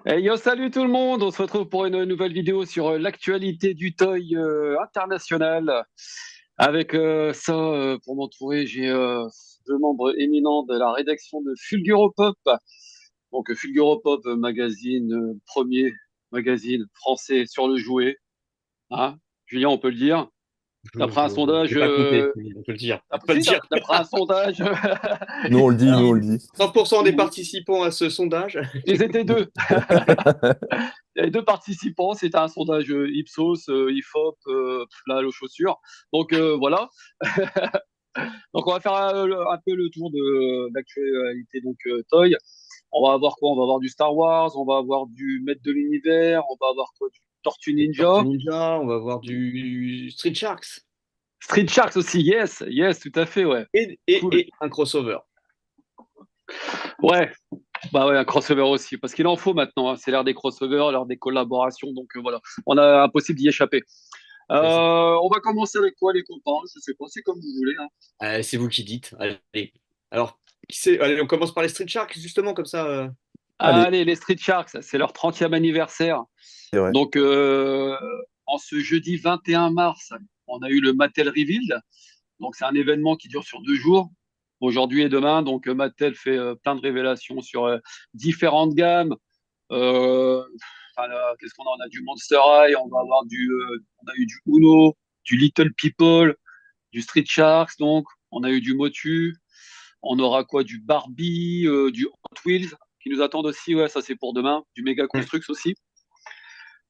Hey yo, salut tout le monde! On se retrouve pour une nouvelle vidéo sur l'actualité du toy international. Avec ça, pour m'entourer, j'ai deux membres éminents de la rédaction de Fulguropop. Donc Fulguropop, magazine, premier magazine français sur le jouet. Hein? Julien, on peut le dire. D'après un Je sondage, vais pas compter, on peut le dire. On peut le si, dire. d'après un sondage, Nous, on le dit, nous, on ils, le dit. 100% des participants à ce sondage. ils étaient deux. Il y avait deux participants, c'était un sondage Ipsos, IFOP, là, aux chaussures. Donc voilà. Donc on va faire un peu le tour de l'actualité donc Toy. On va avoir quoi? On va avoir du Star Wars, on va avoir du Maître de l'univers, on va avoir quoi? Du Tortue Tortue Ninja, Ninja, on va voir du Street Sharks Street Sharks aussi. Yes, yes, tout à fait, ouais. Cool. et un crossover. Ouais, bah ouais, un crossover aussi, parce qu'il en faut maintenant. Hein. C'est l'ère des crossovers, l'ère des collaborations, donc voilà, on a impossible d'y échapper. C'est ça. On va commencer avec quoi, les copains? Je sais pas, c'est comme vous voulez. Hein. C'est vous qui dites. Allez. Alors, allez, on commence par les Street Sharks, justement, comme ça. Allez, Allez, les Street Sharks, c'est leur 30e anniversaire. c'est vrai. Donc, en ce jeudi 21 mars, on a eu le Mattel Reveal. Donc, c'est un événement qui dure sur 2 jours, aujourd'hui et demain. Donc, Mattel fait plein de révélations sur différentes gammes. Enfin, là, qu'est-ce qu'on a? On a du Monster High, on va avoir on a eu du Uno, du Little People, du Street Sharks, donc on a eu du Motu, on aura quoi? Du Barbie, du Hot Wheels qui nous attendent aussi, ouais, ça c'est pour demain, du Mega Construx aussi.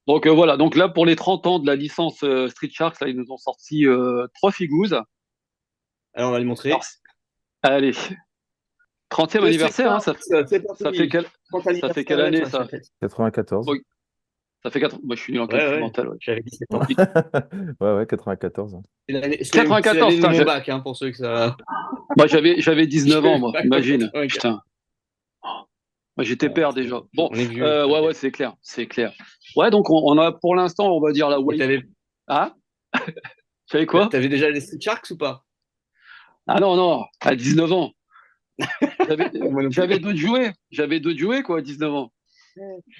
Donc voilà, donc là pour les 30 ans de la licence Street Sharks, là ils nous ont sorti 3 figous. Alors, on va les Alors, montrer. allez, 30e Le Street anniversaire, hein, Sharks, c'est ça fait parti. quelle, 30 ça fait anniversaire, quelle ouais, année sur la ça? tête. 94. Oui, ça fait 4. Moi je suis nul en Ouais, calcul ouais, mental. Ouais. j'avais 17 ans. Ouais, ouais, 94. C'est l'année 94, de putain, mon bac, hein, pour ceux que ça. moi j'avais 19 ans, moi, Bac en imagine, 84. putain. Moi, j'étais Ouais, père déjà. Bon, on est vieux. ouais, ouais, c'est clair, c'est clair. Ouais, donc on a pour l'instant, on va dire la Et wave. Ah, tu savais quoi? t'avais déjà les Street Sharks ou pas? Ah non, non, à 19 ans. J'avais Moi non plus. j'avais d'autres jouets. J'avais d'autres jouets, quoi, à 19 ans.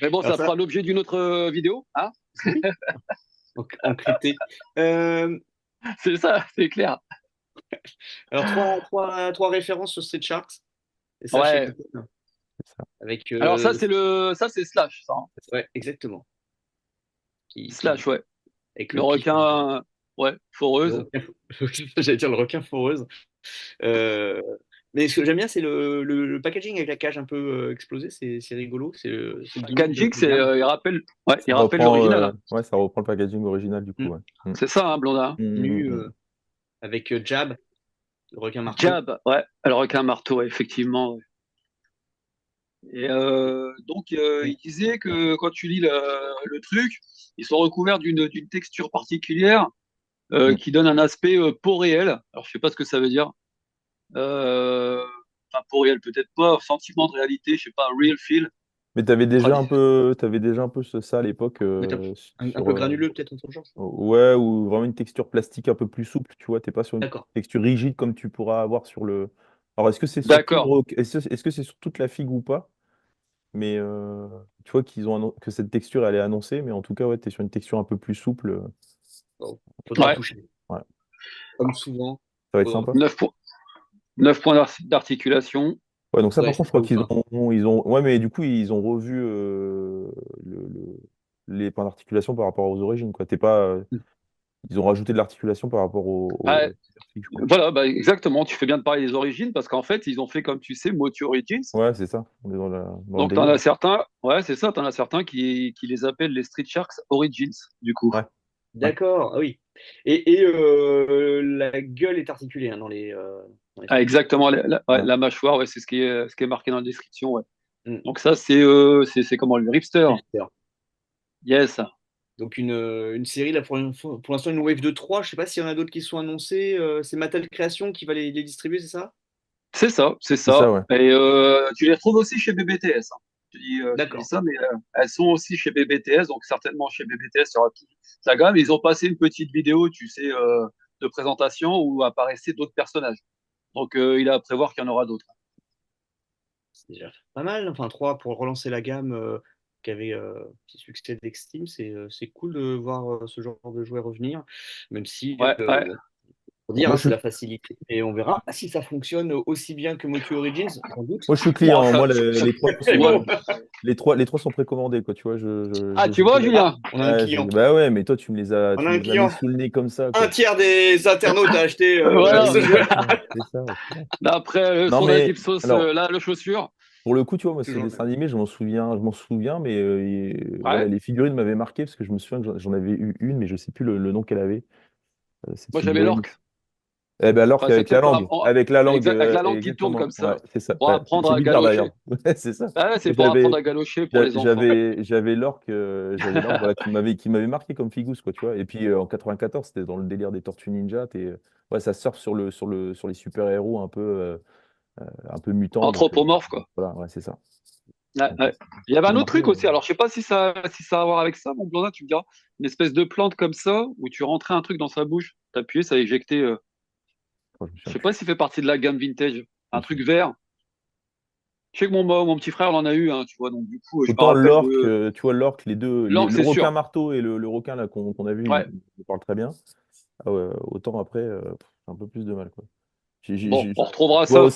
Mais bon, Alors ça ça, fera l'objet d'une autre vidéo. Hein. oui, encrypté. Euh, C'est ça, c'est clair. alors, trois références sur Street Sharks. Et ça, je sais que Ouais. C'est ça. avec Alors ça c'est Slash, ça. Hein. ouais, exactement. Slash, ouais. Avec Le le pif. requin, ouais, Le foreuse. requin, j'allais dire le requin foreuse. Euh, mais ce que j'aime bien, c'est le packaging avec la cage un peu explosée. C'est rigolo. C'est le gimmick Kanjik, de gamme. il Ça rappelle reprend, l'original. Hein. ouais, ça reprend le packaging original du coup. Mm. Ouais. Mm. C'est ça, hein, Blondin. Mm, mm, Nu mm. avec Jab, le requin marteau. Jab, ouais. Le requin marteau, ouais, effectivement. Ouais. Et donc, il disait que quand tu lis le truc, ils sont recouverts d'une texture particulière Mm. qui donne un aspect peau réel. Alors, je sais pas ce que ça veut dire. Euh, enfin, peau réel, peut-être pas. Sentiment de réalité, je sais pas. Real feel. Mais Tradi- t'avais déjà un peu ça à l'époque Mais un sur peu granuleux, peut-être, en ton genre. ouais, ou vraiment une texture plastique un peu plus souple, tu vois, t'es pas sur une D'accord. texture rigide comme tu pourras avoir sur le. Alors est-ce que c'est sur tout D'accord. est-ce que c'est sur toute la figue ou pas? Mais tu vois que cette texture elle est annoncée, mais en tout cas ouais, t'es sur une texture un peu plus souple. Bon, faudra Ouais. toucher. Ouais. Comme souvent. Ça va être Faudra... sympa. 9 points d'articulation. Ouais, donc ça Ouais, par contre, c'est je ça crois ou qu'ils pas. ont. Ouais, mais du coup, ils ont revu les points d'articulation par rapport aux origines, quoi. T'es pas. Ils ont rajouté de l'articulation par rapport Ah, au je crois. voilà, bah, exactement. Tu fais bien de parler des origines parce qu'en fait, ils ont fait, comme tu sais, Motu Origins. Ouais, c'est ça. On est dans le Donc, tu en délire. as certains, ouais, c'est ça, tu en as certains qui les appellent les Street Sharks Origins, du coup. Ouais, ouais. D'accord, ah oui. Et la gueule est articulée hein, dans les Ah, trucs. exactement, ouais, Ouais. la mâchoire, ouais, c'est ce qui est marqué dans la description, ouais. Mm. Donc, ça, c'est comment le Ripster. Super. Yes. Donc une série, là, pour l'instant, une wave de 3. Je sais pas s'il y en a d'autres qui sont annoncés. C'est Mattel Création qui va les distribuer, c'est ça? C'est ça, c'est C'est ça, ça. ouais. Et tu les retrouves aussi chez BBTS, hein. Je te dis D'accord. ça, mais elles sont aussi chez BBTS, donc certainement chez BBTS, il y aura toute la gamme. Ils ont passé une petite vidéo, tu sais, de présentation où apparaissaient d'autres personnages. Donc il est à prévoir qu'il y en aura d'autres. C'est déjà pas mal. Enfin, 3 pour relancer la gamme qui avait petit succès d'Extreme. C'est cool de voir ce genre de jouet revenir. Même si, Ouais, ouais. bon, pour dire, Moi, hein, je c'est suis, la facilité. Et on verra si ça fonctionne aussi bien que Motu Origins, sans doute. moi, je suis Bon, client, hein. ça, Moi, les trois Mais moi- sont, les trois sont précommandés, quoi. Tu vois, Ah, tu je vois, connais. Ah, Julien? on a un Ouais, client. bah ouais, mais toi, On tu a me un les as mis client. sous le nez comme ça, Un quoi. tiers des internautes a acheté. Bah Voilà. oui, c'est ça, c'est ça. D'après le Non, son mais d'Adipsos, alors, là, le chaussure. pour le coup, tu vois, moi, ce Toujours. dessin animé, je m'en souviens, mais voilà, Ouais. les figurines m'avaient marqué parce que je me souviens que j'en avais eu une, mais je sais plus le nom qu'elle avait, cette Moi, j'avais figurine. l'orque. Eh ben, l'orque Enfin, c'était pour avec la langue, avec la langue qui tourne comme exactement. Ouais, ça, c'est ça. pour Ouais, apprendre c'est à bizarre galocher. d'ailleurs. Ouais, c'est ça. Ouais, c'est Et pour apprendre à galocher pour les enfants. j'avais l'orque, voilà, qui m'avait marqué comme figousse, quoi, tu vois. Et puis en 94, c'était dans le délire des Tortues Ninja. Ouais, ça surfe sur les super-héros un peu mutants. Donc Anthropomorphe, quoi. voilà, ouais, c'est ça. Ouais, Donc, ouais. Il y avait mais un autre après, truc aussi. Alors, je sais pas si ça a à voir avec ça, mon blondin, tu me diras. Une espèce de plante comme ça, où tu rentrais un truc dans sa bouche, t'appuyais, ça éjectait. je me Je souviens sais pas plus. s'il fait partie de la gamme vintage. Je Un me truc souviens. vert. Je sais que mon petit frère en a eu, hein, tu vois. Donc, du coup, je me Autant rappelle l'orque, de. tu vois, l'orque, L'orque, le c'est requin sûr. marteau et le requin là qu'on a vu, Ouais. ils parlent très bien. Ah ouais, autant après, j'ai un peu plus de mal, quoi. Bon, on retrouvera ça.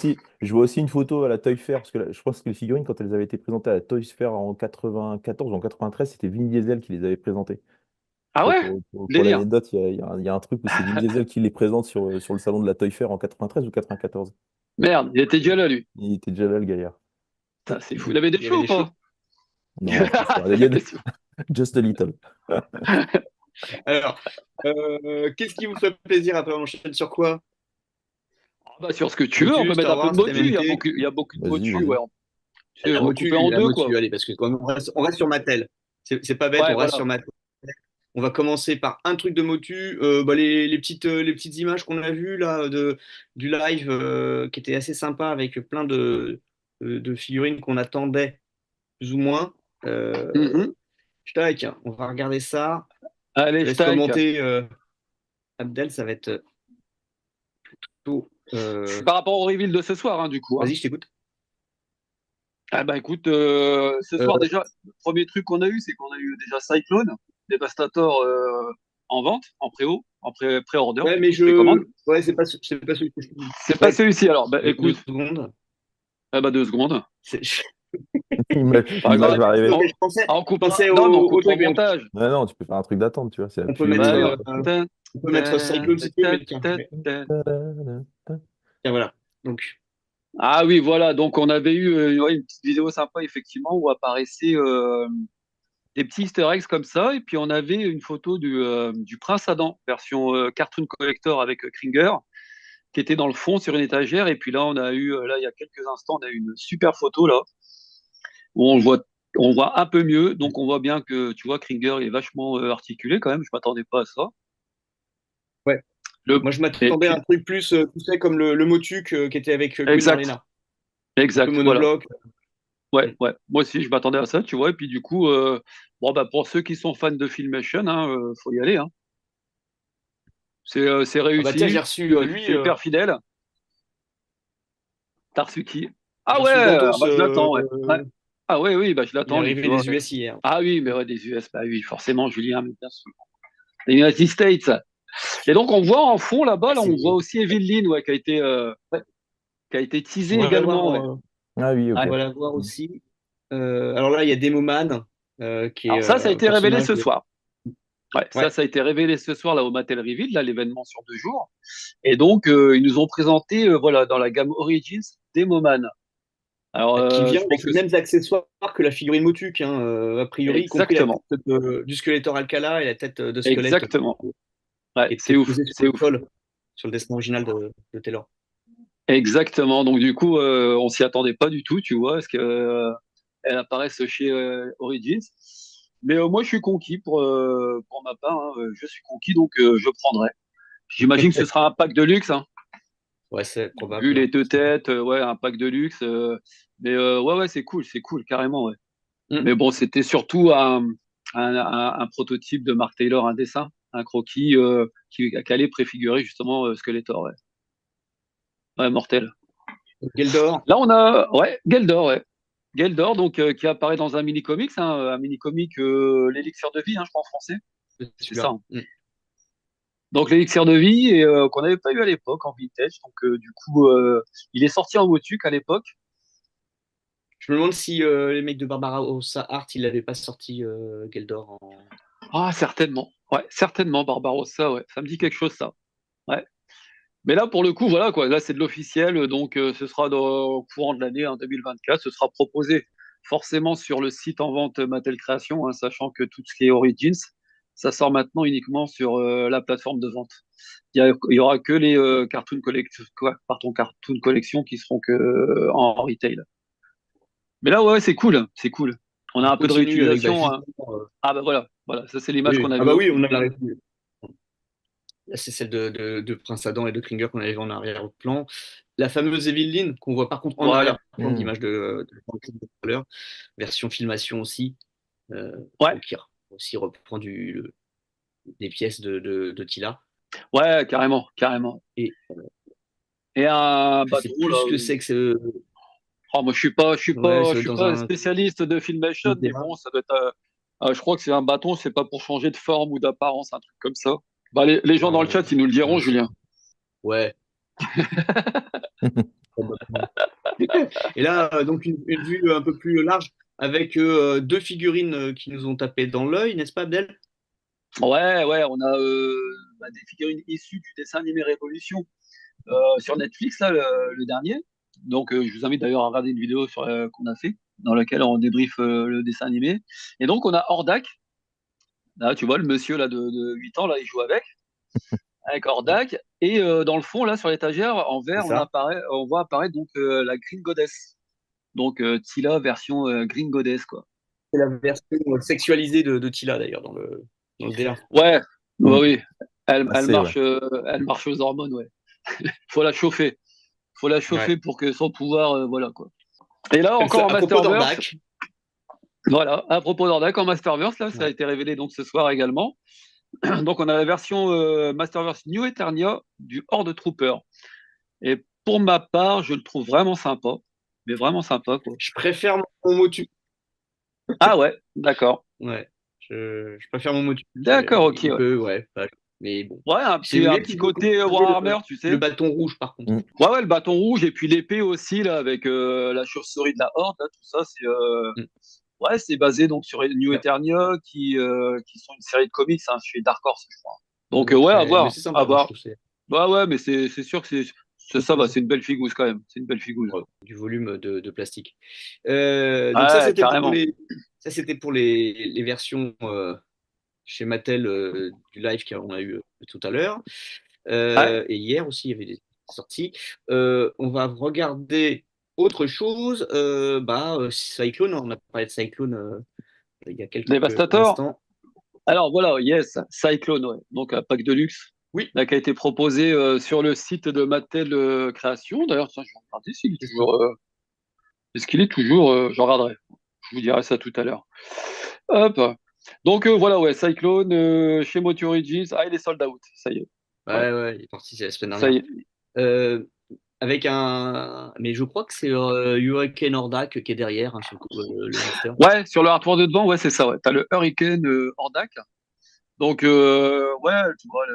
Je vois aussi une photo à la Toy Fair, parce que je pense que les figurines, quand elles avaient été présentées à la Toy Fair en 94 ou en 93, c'était Vin Diesel qui les avait présentées. Tu Ah vois, ouais? pour Délire. l'anecdote, il y a un truc où c'est Vin Diesel qui les présente sur le salon de la Toy Fair en 93 ou 94. Merde, il était déjà là, lui. Il était déjà là, le gaillard. Putain, c'est fou. Il avait des Il y avait cheveux ou des choses. pas? Non, pas sûr. C'est la question. Just a little. Alors, qu'est-ce qui vous ferait plaisir après? On enchaîne sur quoi? Ah bah, sur ce que tu veux, on Motu, peut mettre Star un peu Wars, de motu. TMNT. Il y a beaucoup de Vas-y, motu, vas-y. ouais. Tu sais, coupé en La deux, quoi. Motu, allez, parce que quand même, on reste sur Mattel. C'est pas bête, Ouais, on reste voilà. sur Mattel. On va commencer par un truc de Motu. Bah, les petites images qu'on a vues là, du live qui était assez sympa avec plein de figurines qu'on attendait plus ou moins. Euh, Mhm. Tac, on va regarder ça. Je Allez, te laisse steak. commenter, Abdel, ça va être tout. C'est par rapport au reveal de ce soir, hein, du coup, hein. Vas-y, je t'écoute. Ah bah écoute, ce Euh, soir déjà, le premier truc qu'on a eu, c'est qu'on a eu déjà Cyclone, Devastator en vente, en pré-order, ouais, du coup, précommande. ouais, c'est pas celui que je te dis. C'est pas Ouais, celui-ci alors. Bah deux écoute, secondes. ah bah 2 secondes. C'est- Pas L'image grave. va arriver. Ok, On, je on coupera. pensais Non, mais on au coupera au truc, mais montage. Ouais, non, tu peux faire un truc d'attente, tu vois. C'est on peut appuyer mettre, Bah le. non. Ta, on peut mettre ta, Cyclone si tu veux, ta, mais tiens, ta, ta. tiens, voilà. Donc, Ah oui, voilà. Donc on avait eu ouais, une petite vidéo sympa effectivement où apparaissaient des petits Easter eggs comme ça, et puis on avait une photo du Prince Adam version cartoon collector avec Kringer qui était dans le fond sur une étagère, et puis là on a eu là il y a quelques instants on a eu une super photo là où on le voit un peu mieux, donc on voit bien que tu vois Kringer il est vachement articulé quand même. Je m'attendais pas à ça. ouais. Le Moi, je et m'attendais à un puis truc plus, tu sais, comme le Motuc qui était avec Queen exact, Marlena. Un peu exact, voilà. monobloc. Ouais, Mm. ouais. Moi aussi, je m'attendais à ça, tu vois. Et puis du coup, bon bah pour ceux qui sont fans de Filmation, hein, faut y aller, hein. C'est Ah bah tiens, réussi, lui, c'est hyper fidèle. T'as reçu qui? Ah j'ai ouais, reçu ah Gantos. bah je l'attends, ouais. Ouais. Ah ouais, oui, bah je Il est l'attends lui, tu arrivé vois. des US hier. Ah oui, mais ouais, des US, bah oui, forcément, Julien, mais bien sûr. Les United States. Et donc on voit en fond là-bas, Ah, là, on voit aussi Evelyn, ouais, ouais, qui a été teasée on va la voir, également, ouais. Ah oui, ok. Ouais. on va la voir aussi. Alors là, il y a Demoman, qui est Alors ça a un été révélé personnage ce de... soir. Ouais, Ouais, ça a été révélé ce soir là au Mattel Reveal, là l'événement sur 2 jours. Et donc ils nous ont présenté voilà dans la gamme Origins Demoman. Alors qui vient je avec pense que les mêmes accessoires que la figurine Motuc, hein, a priori, y compris la exactement, tête du Skeletor Alcala et la tête de squelette exactement. Ouais, qui est c'est ouf, posée sur c'est le ouf. sol, sur le dessin original de Taylor. Exactement. Donc du coup on s'y attendait pas du tout, tu vois, parce que elle apparaisse chez Origins. Mais moi je suis conquis pour ma part, hein. Je suis conquis donc je prendrai. J'imagine que ce sera un pack de luxe, hein. Ouais, c'est Vu probable. les deux têtes, ouais, un pack de luxe. Mais ouais, c'est cool, carrément, ouais. Mm. Mais bon, c'était surtout un prototype de Mark Taylor, un dessin, un croquis qui allait préfigurer justement Skeletor, ouais. Ouais, mortel. Geldor, Là, on a, ouais, Geldor, ouais. Geldor, donc, qui apparaît dans un mini-comics, hein, un mini-comic, l'élixir de vie, hein, je crois en français. C'est ça, celui-là. hein. Donc, l'élixir de vie, et qu'on n'avait pas eu à l'époque en vintage. Donc, du coup, il est sorti en Wotuk à l'époque. Je me demande si les mecs de Barbarossa Art, ils l'avaient pas sorti Geldor en. Ah, certainement. Ouais, certainement, Barbarossa, ouais. Ça me dit quelque chose, ça. Ouais. Mais là, pour le coup, voilà, quoi. Là, c'est de l'officiel. Donc, ce sera au courant de l'année, hein, 2024. Ce sera proposé forcément sur le site en vente Mattel Création, hein, sachant que tout ce qui est Origins, ça sort maintenant uniquement sur la plateforme de vente. Il y aura que les Cartoon Collection qui seront que en retail. Mais là, ouais, c'est cool, c'est cool. On a On un peu de continue avec réutilisation, hein. justement, Ah bah voilà, voilà, ça c'est l'image qu'on oui. a Ah vue bah au oui, on a la Finkel. réponse. Là, c'est celle de Prince Adam et de Kringer qu'on avait vu en arrière-plan. La fameuse Evil qu'on voit par contre en Voilà. arrière-plan de l'image de tout à l'heure. Version filmation aussi. Ouais, Donc, qui aussi reprend des pièces de Tila. ouais, carrément, carrément. Et Et un je sais bâton là. plus ce que c'est que Oh, moi, ouais, je ça doit être suis dans pas un spécialiste de filmation, mais bon, ça doit être. Je crois que c'est un bâton, c'est pas pour changer de forme ou d'apparence, un truc comme ça. Bah, les gens dans le non, chat, ils nous le diront, non, Julien. ouais. Et là, donc une vue un peu plus large avec deux figurines qui nous ont tapé dans l'œil, n'est-ce pas, Abdel? Ouais, ouais, on a des figurines issues du dessin animé Révolution sur Netflix, là, le dernier. Donc, je vous invite d'ailleurs à regarder une vidéo qu'on a fait, dans laquelle on débriefe le dessin animé. Et donc, on a Hordak. Là, tu vois, le monsieur là, de 8 ans, là, il joue avec Hordak. Et dans le fond, là, sur l'étagère, en C'est vert, ça? on voit apparaître donc, la Green Goddess. Donc, Tila version Green Goddess, quoi. C'est la version sexualisée de Tila d'ailleurs dans le DA. Ouais, Mm. ouais, oui. Assez, ouais. Elle marche aux hormones, ouais. Faut la chauffer. Faut la Ouais. chauffer pour que son pouvoir, voilà, quoi. Et là, Comme ça, encore en à propos Masterverse, d'Ordak, voilà, à propos d'Ordak, en Masterverse, là, ça a ouais. été révélé donc ce soir également. Donc, on a la version Masterverse New Eternia du Horde Trooper. Et pour ma part, je le trouve vraiment sympa, mais vraiment sympa, quoi. Je préfère mon Motu. Ah ouais, d'accord. Ouais. Je préfère mon Motu. D'accord, ok, Il ouais. peut, ouais. Mais bon. Ouais, C'est un bien petit qu'ils aient côté conservé Warhammer, tu le sais. bâton rouge par contre. Mm. Ouais, ouais, le bâton rouge et puis l'épée aussi, là, avec la chauve-souris de la Horde, là, tout ça, c'est Mm. ouais, c'est basé donc sur New Ouais. Eternia, qui sont une série de comics, hein, chez Dark Horse, je crois. Donc, Donc, ouais, à mais voir, c'est à sympa, moi je voir. trouve. C'est Ouais, ouais, mais c'est sûr que ça va, c'est une belle figousse quand même. C'est une belle figousse. ouais, du volume de plastique. Donc Ouais, carrément. ça c'était pour les versions chez Mattel du live qu'on a eu tout à l'heure. Ouais, Et hier aussi, il y avait des sorties. On va regarder autre chose. Cyclone, on a parlé de Cyclone il y a quelques Devastator. instants. Alors voilà, yes, Cyclone, ouais. Donc un pack de luxe Oui, là, qui a été proposé sur le site de Mattel Création. D'ailleurs, ça, je vais regarder s'il est c'est ça. toujours. Est-ce qu'il est toujours je regarderai. Je vous dirai ça tout à l'heure. Hop. Donc voilà, ouais, Cyclone chez Motu Origins. Ah, il est sold out. Ça y est. Ouais, Ouais, ouais, il est parti c'est la semaine ça y dernière. est. Euh, avec un. Mais je crois que c'est Hurricane Hordak qui est derrière hein, sur le blister. Ouais, sur le hardware de devant, ouais, c'est ça. Ouais. T'as le Hurricane Hordak. Donc, ouais, tu vois,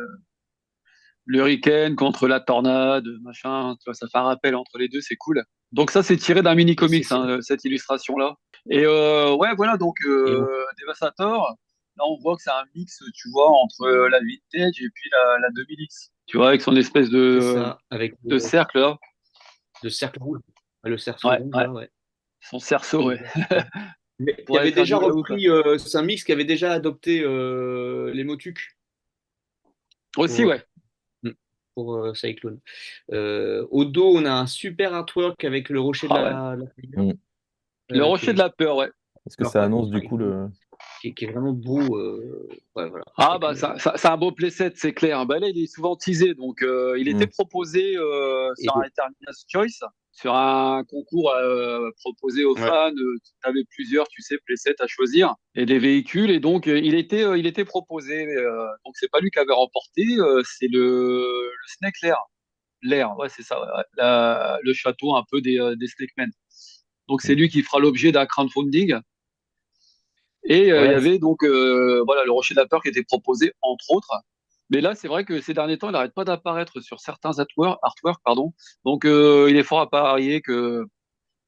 le Hurricane contre la tornade, machin, tu vois, ça fait un rappel entre les deux, c'est cool. Donc ça, c'est tiré d'un mini Et comics, hein, cette illustration-là. Et ouais, voilà, donc et bon, Devastator, là on voit que c'est un mix, tu vois, entre la vintage et puis la 2000X, tu vois, avec son espèce c'est ça, avec de cercle là. le cercle rouge. Ouais, le cercle Ouais, rouge, ouais, là, ouais. son cerceau, ouais, Mais qui pour aller avait faire déjà du yaourt. repris, c'est un mix qui avait déjà adopté les Motuc Aussi, pour, ouais. mm, pour Cyclone. Au dos, on a un super artwork avec le rocher de Ah ouais. la figure, Mm. Le qui rocher de est la peur, ouais. Est-ce que alors, ça annonce du coup le. qui est vraiment beau. Ouais, voilà. Ah bah c'est un beau playset, c'est clair. Bah là, il est souvent teasé, donc il était proposé Et sur un Eternia's Choice, sur un concours proposé aux ouais. fans. Tu avais plusieurs, tu sais, playsets à choisir et des véhicules, et donc il était proposé. Donc c'est pas lui qui avait remporté, c'est le Snake Lair, ouais c'est ça, ouais. Le château un peu des Snake Men. Donc c'est lui qui fera l'objet d'un crowdfunding. Et il y Ouais, avait donc voilà, le Rocher de la Peur qui était proposé, entre autres. Mais là, c'est vrai que ces derniers temps, il n'arrête pas d'apparaître sur certains artworks, pardon. Donc, il est fort à parier que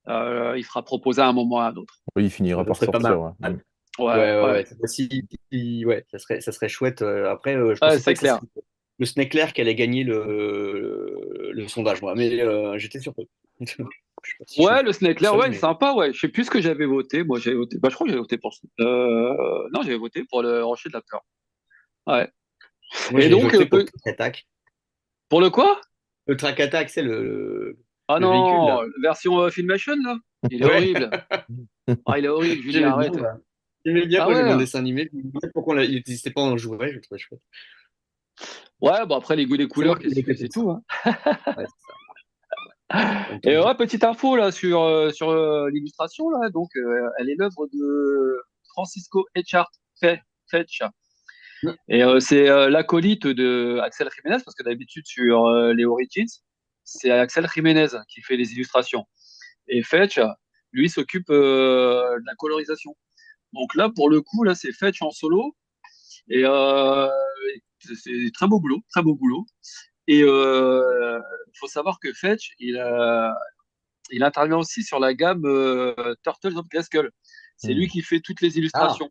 il sera proposé à un moment ou à un autre. Oui, il finira ça par serait pas mal. sortir. Ouais. Ouais, Ouais, ouais, ouais, ouais. Ouais, ça serait chouette. Après, je ouais, pensais pas c'est que ça clair. serait le Sneckler qui allait gagner le sondage, moi, mais j'étais surpris. Je sais pas si je suis Ouais, le Snake le Lair, seul, ouais, mais sympa, ouais. Je sais plus ce que j'avais voté. Moi, j'avais voté. Bah, je crois que j'avais voté pour. Non, j'avais voté pour le Rocher de la Peur. Ouais. moi Et j'ai donc, voté pour le Track Attack. pour le quoi? Le Track Attack, c'est Ah le véhicule là. non, version Filmation, là. Il est Ouais, horrible. Ah, il est horrible, Julien, j'aimais bien. arrête. Bah. J'aimais bien Ah quand j'ai vu ouais. un dessin animé. Je me demandais pourquoi il n'existait pas en jouet, je le trouvais chouette. Ouais, bon, après, les goûts des C'est moi couleurs, qui l'ai qu'est-ce que tu voté fais, c'est pour ça. tout, hein. Ouais, c'est ça. En même temps, Et ouais, petite info là sur l'illustration là, donc elle est l'œuvre de Francisco Fetch. Et c'est l'acolyte de Axel Jiménez, parce que d'habitude sur les Origins, c'est Axel Jiménez qui fait les illustrations. Et Fetch, lui, s'occupe de la colorisation. Donc là, pour le coup, là, c'est Fetch en solo. Et c'est très beau boulot, très beau boulot. Et il faut savoir que Fetch, il intervient aussi sur la gamme Turtles of Grayskull. C'est lui Mm. qui fait toutes les ah, illustrations,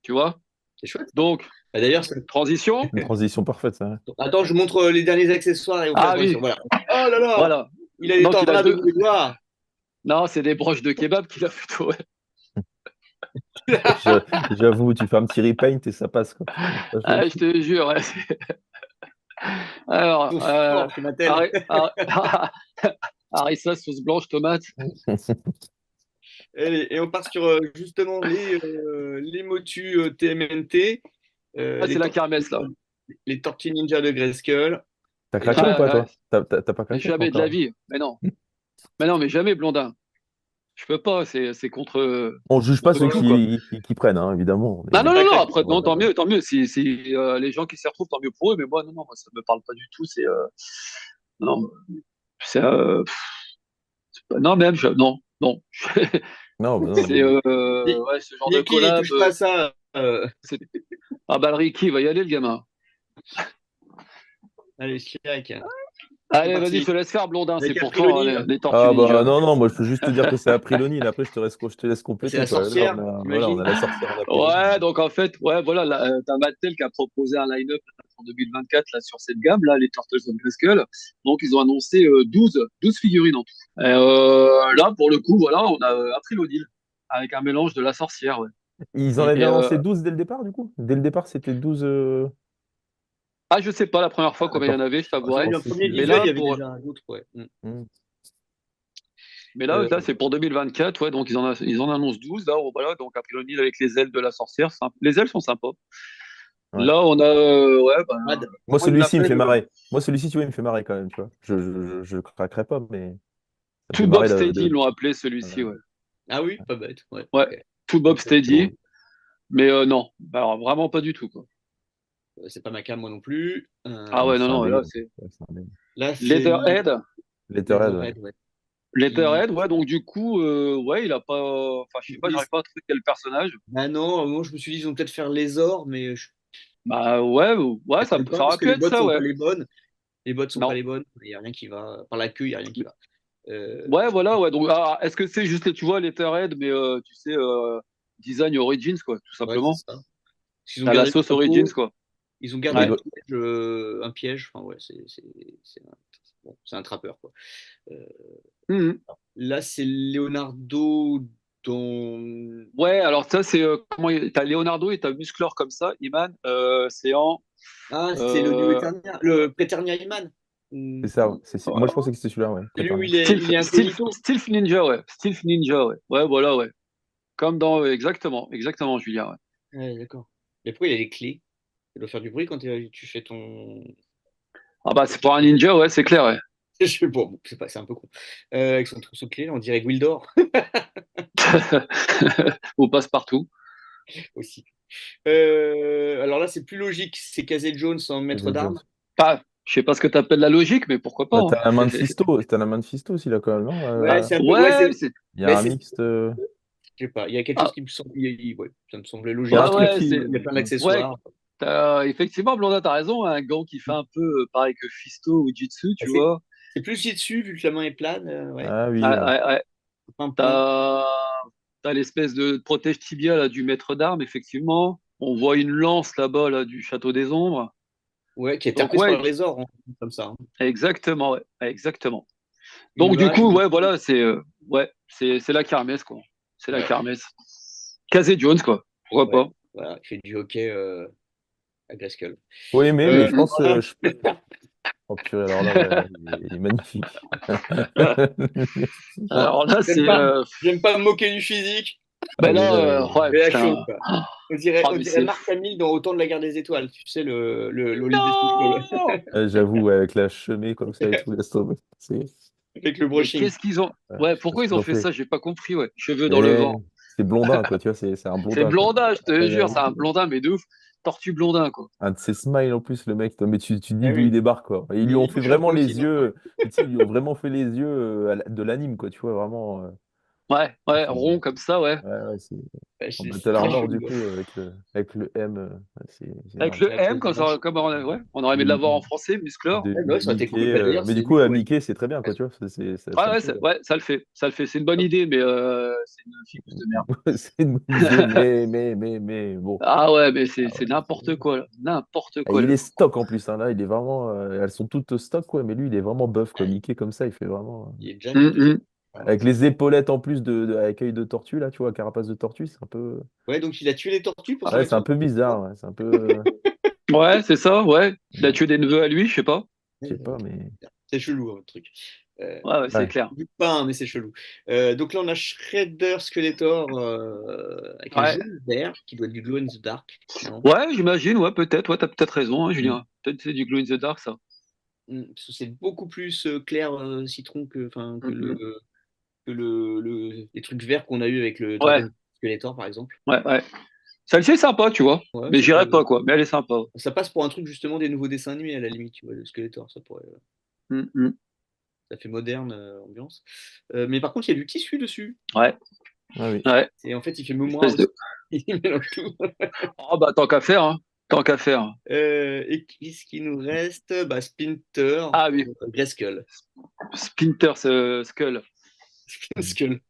tu vois. c'est chouette. Donc, Bah, d'ailleurs, transition. Une transition parfaite, ça. attends, je montre les derniers accessoires et on fait la Ah transition. oui, Voilà. Oh là là, voilà. il a les Donc, il a tornades deux. sous les doigts. Non, c'est des broches de kebab qu'il a plutôt. Ouais. J'avoue, tu fais un petit repaint et ça passe, quoi. Franchement. Ah, je te jure. Ouais. Alors, Ils sont forts chez Mattel. harissa, sauce blanche, tomate. Et on part sur justement les motus TMNT, Ah, c'est la kermesse là. les Tortues Ninja de Grayskull. T'as Et craqué ou Ah, pas, ouais. toi? T'as pas craqué, toi, Jamais de la encore? vie. Mais non. Mais non, mais jamais, Blondin. Je peux pas. C'est On juge pas contre ceux tout, quoi. qui prennent, hein, évidemment. Non, non, pas non, non, craqué. après, non, Voilà. tant mieux. Si les gens qui s'y retrouvent, tant mieux pour eux, mais moi, non, non, moi, ça me parle pas du tout. Non, c'est, non, même, non, non. Non, bah non, C'est, non. ouais, ce genre de Mickey, collab, touche pas à ça. c'est, ah, bah, le Ricky, il va y aller, le gamin. Allez, Chirac. C'est Allez, vas-y, je parti. te laisse faire, Blondin, c'est Avec pour toi, hein, April les Tortues Ah bah Ninja. non, non, moi je peux juste te dire que c'est April O'Neil, après je te laisse c'est compléter, la quoi. Là, sorcière, voilà, on a j'imagine. la sorcière en April O'Neil. Ouais, donc en fait, ouais, voilà, t'as Mattel qui a proposé un line-up pour 2024 là, sur cette gamme, là, les Turtles of Grayskull. Donc, ils ont annoncé 12 figurines en tout. Et, là, pour le coup, voilà, on a April O'Neil avec un mélange de la sorcière, ouais. Ils en Mm. avaient Et, annoncé 12 dès le départ, du coup? Dès le départ, c'était 12. ah, je sais pas la première fois combien il y en D'accord. avait, je Ah, je t'avouerai. Le pensais premier qu'il. Mais visuel, il là, y avait déjà un autre. Ouais. Mm. Hmm. là, Euh, c'est pour 2024, ouais, donc ils en annoncent 12, là, voilà, donc April O'Neil avec les ailes de la sorcière, les ailes sont sympas. Ouais. Là, on a, ouais, ben, Moi, comment il celui-ci, il me l'appelle fait marrer. Moi, celui-ci, tu vois, il me fait marrer quand même, tu vois. Je craquerai pas, mais ça me fait Tout Bob marrer Steady, ils l'ont appelé celui-ci, voilà. ouais. Ah oui, pas bête. Ouais, Ouais, ok. tout Bob C'est drôle. Steady, mais non, alors, vraiment pas du tout, quoi. C'est pas ma cam, moi non plus. Ah Ouais, ouais, non, c'est un non, là, délire. c'est Ouais, c'est un délire. Là, c'est Leatherhead. Letterhead, ouais. Leatherhead, ouais. Qui... Leatherhead, ouais, donc du coup, ouais, il a pas, enfin, je sais pas, j'arrive pas à trouver quel personnage. Ah non, moi je me suis dit, ils vont peut-être faire les ors, mais je Bah ouais, ouais, ne pas ça parce aurait que pu les être bottes ça, sont pas ouais. les bonnes. Les bottes sont pas Non. les bonnes. Il n'y a rien qui va. Par la queue, il n'y a rien qui va. Ouais, voilà, ouais, donc, est-ce que c'est juste, tu vois, Leatherhead, mais tu sais, design Origins, quoi, tout Ouais, c'est simplement. ça. Ils ont T'as la gardé le sauce Origins, chapeau, quoi. ils ont gardé Ouais. un piège. Enfin, ouais, bon, c'est un trappeur, quoi. Euh, Mhm. là, c'est Leonardo dans. Ouais, alors ça, c'est, t'as Leonardo et t'as Musclor comme ça, Iman, c'est en, Ah, c'est le New euh, Eternia, le Preternia Iman. C'est ça, ouais. Moi, je euh, pensais que c'était celui-là, ouais. C'est lui où Préternia. il est incognito. Stealth Ninja, ouais. Stealth Ninja, ouais. Ouais, voilà, ouais. Comme dans. Exactement, exactement, Julien. Ouais. Ouais, d'accord. Mais pourquoi il a les clés? Ça doit faire du bruit quand tu fais ton. Ah bah, c'est pour un ninja, ouais, c'est clair, ouais. Je sais pas, bon, c'est pas, c'est un peu con. Avec son trousseau de clés, on dirait Gwildor Ou passe-partout. aussi. Alors là, c'est plus logique. C'est Casey Jones en maître Casey Jones. d'armes. Pas, je sais pas ce que tu appelles la logique, mais pourquoi pas. Bah, Hein. t'as la main de Fisto aussi là quand même, non? Ouais, c'est un peu. Ouais, Ouais, c'est. Il y a mais un c'est. mixte. Je sais pas. Il y a quelque chose Ah, qui me semble. Ouais, ça me semblait Il y logique a un ouais, parce qu'il truc ouais, qui. c'est. y a plein Ouais, d'accessoires. effectivement, Blondin, t'as raison. Un gant qui fait un peu pareil que Fisto ou Jitsu, Bah, tu vois. c'est plus dessus, vu que la main est plane. Ouais, Ah oui, Ouais, ouais. ouais, ouais. un point. T'as, t'as l'espèce de protège tibia là, du maître d'armes, effectivement. On voit une lance là-bas là, du château des ombres. Ouais, qui a été Donc, reprise par ouais, le Résor, hein, comme ça. Hein. exactement, ouais, ouais, exactement. Une Donc, du vache. coup, ouais, voilà, c'est la kermesse, quoi. C'est la Ouais, kermesse. Casey Jones, quoi. Pourquoi ouais. pas? Voilà, il fait du hockey à Glasgow. Oui, mais je pense. Voilà. Oh purée, alors là, ouais, il est magnifique. Alors là, J'aime c'est. pas, j'aime pas me moquer du physique, Ben Ah, mais là, ouais, mais la putain. chaud, quoi. Ah, On mais dirait c'est. Marc Hamill dans Autant de la guerre des étoiles. Tu sais, l'Olympus People, Non! j'avoue, ouais, avec la chemée comme ça et tout, laisse tomber. avec le Mais brushing. qu'est-ce qu'ils ont. Ouais, Ouais, je sais pas ce pourquoi ils qu'ils ont ont fait fait. ça? J'ai pas compris, ouais. Cheveux dans le Et vent. c'est blondin, quoi, tu vois, c'est un C'est blondin, quoi. blondin, je te jure, c'est Ouais, un blondin, mais de ouf. Tortue blondin, quoi. un de ses smiles en plus, le mec, mais tu te Ah dis d'où il oui. débarque, quoi. Et ils lui ont Il fait bouge un vraiment peu aussi, les non? yeux, tu sais, ils lui ont vraiment fait les yeux de l'anime, quoi, tu vois, vraiment. Ouais, ouais, C'est- rond comme ça, ouais. ouais, ouais, c'est Ouais, en c'est Battle très Armor, chelou. du coup, avec le M, ouais, c'est Avec énorme. le C'est la M, pose de vache. comme ouais, on aurait aimé De, l'avoir en français, musclor. Ouais, bah ouais, ça aurait été cool. Mickey, Bah, d'ailleurs, mais du c'est coup, lui, ouais. Mickey, c'est très bien, quoi, tu vois, Ouais, ça le ouais, fait. ouais, ça le fait, ça le fait. C'est une bonne idée, mais c'est une ficus de merde. C'est une bonne idée, mais bon. Ah ouais, mais Ah c'est ouais, n'importe quoi, là. N'importe et quoi, il le est coup, quoi. stock en plus, hein, là, il est vraiment. Elles sont toutes stock, quoi, mais lui, il est vraiment buff, quoi. Mickey, comme ça, il fait vraiment. Il est jack de Hum. Avec les épaulettes en plus avec œil de tortue, là, tu vois, carapace de tortue, c'est un peu. Ouais, donc il a tué les tortues pour se Ouais, c'est mettre un ça? peu bizarre, ouais, c'est un peu. Ouais, c'est ça, ouais. Il a tué des neveux à lui, je sais pas. Je sais pas, mais. C'est chelou, hein, votre truc. Euh, Ouais, ouais, c'est Ouais. clair. pas, hein, mais c'est chelou. Donc là, on a Shredder Skeletor avec un Ouais, jaune vert qui doit être du glow in the dark. Non? ouais, j'imagine, ouais, peut-être, ouais, t'as peut-être raison, hein, Mm. Julien. Peut-être c'est du Glow in the Dark, ça. Parce que c'est beaucoup plus clair citron que, enfin, Hum. les trucs verts qu'on a eu avec le Ouais, Dragon Skeletor, par exemple. ouais, ouais. Celle-ci est sympa, tu vois. Ouais, Mais ça peut. j'irai pas, quoi. Mais elle est sympa. Ça passe pour un truc justement des nouveaux dessins animés à la limite, tu vois, le Skeletor, ça pourrait. Hum. Ça fait moderne ambiance. Mais par contre, il y a du tissu dessus. Ouais, Ah oui. ouais. Et en fait, il fait mémoire Espèce aussi. de. Il mélange tout. Oh, bah, tant qu'à faire, hein. Tant qu'à faire. Et qu'est-ce qui nous reste? Bah, Splinter, Ah oui, Grayskull. Splinter Skull. Skull.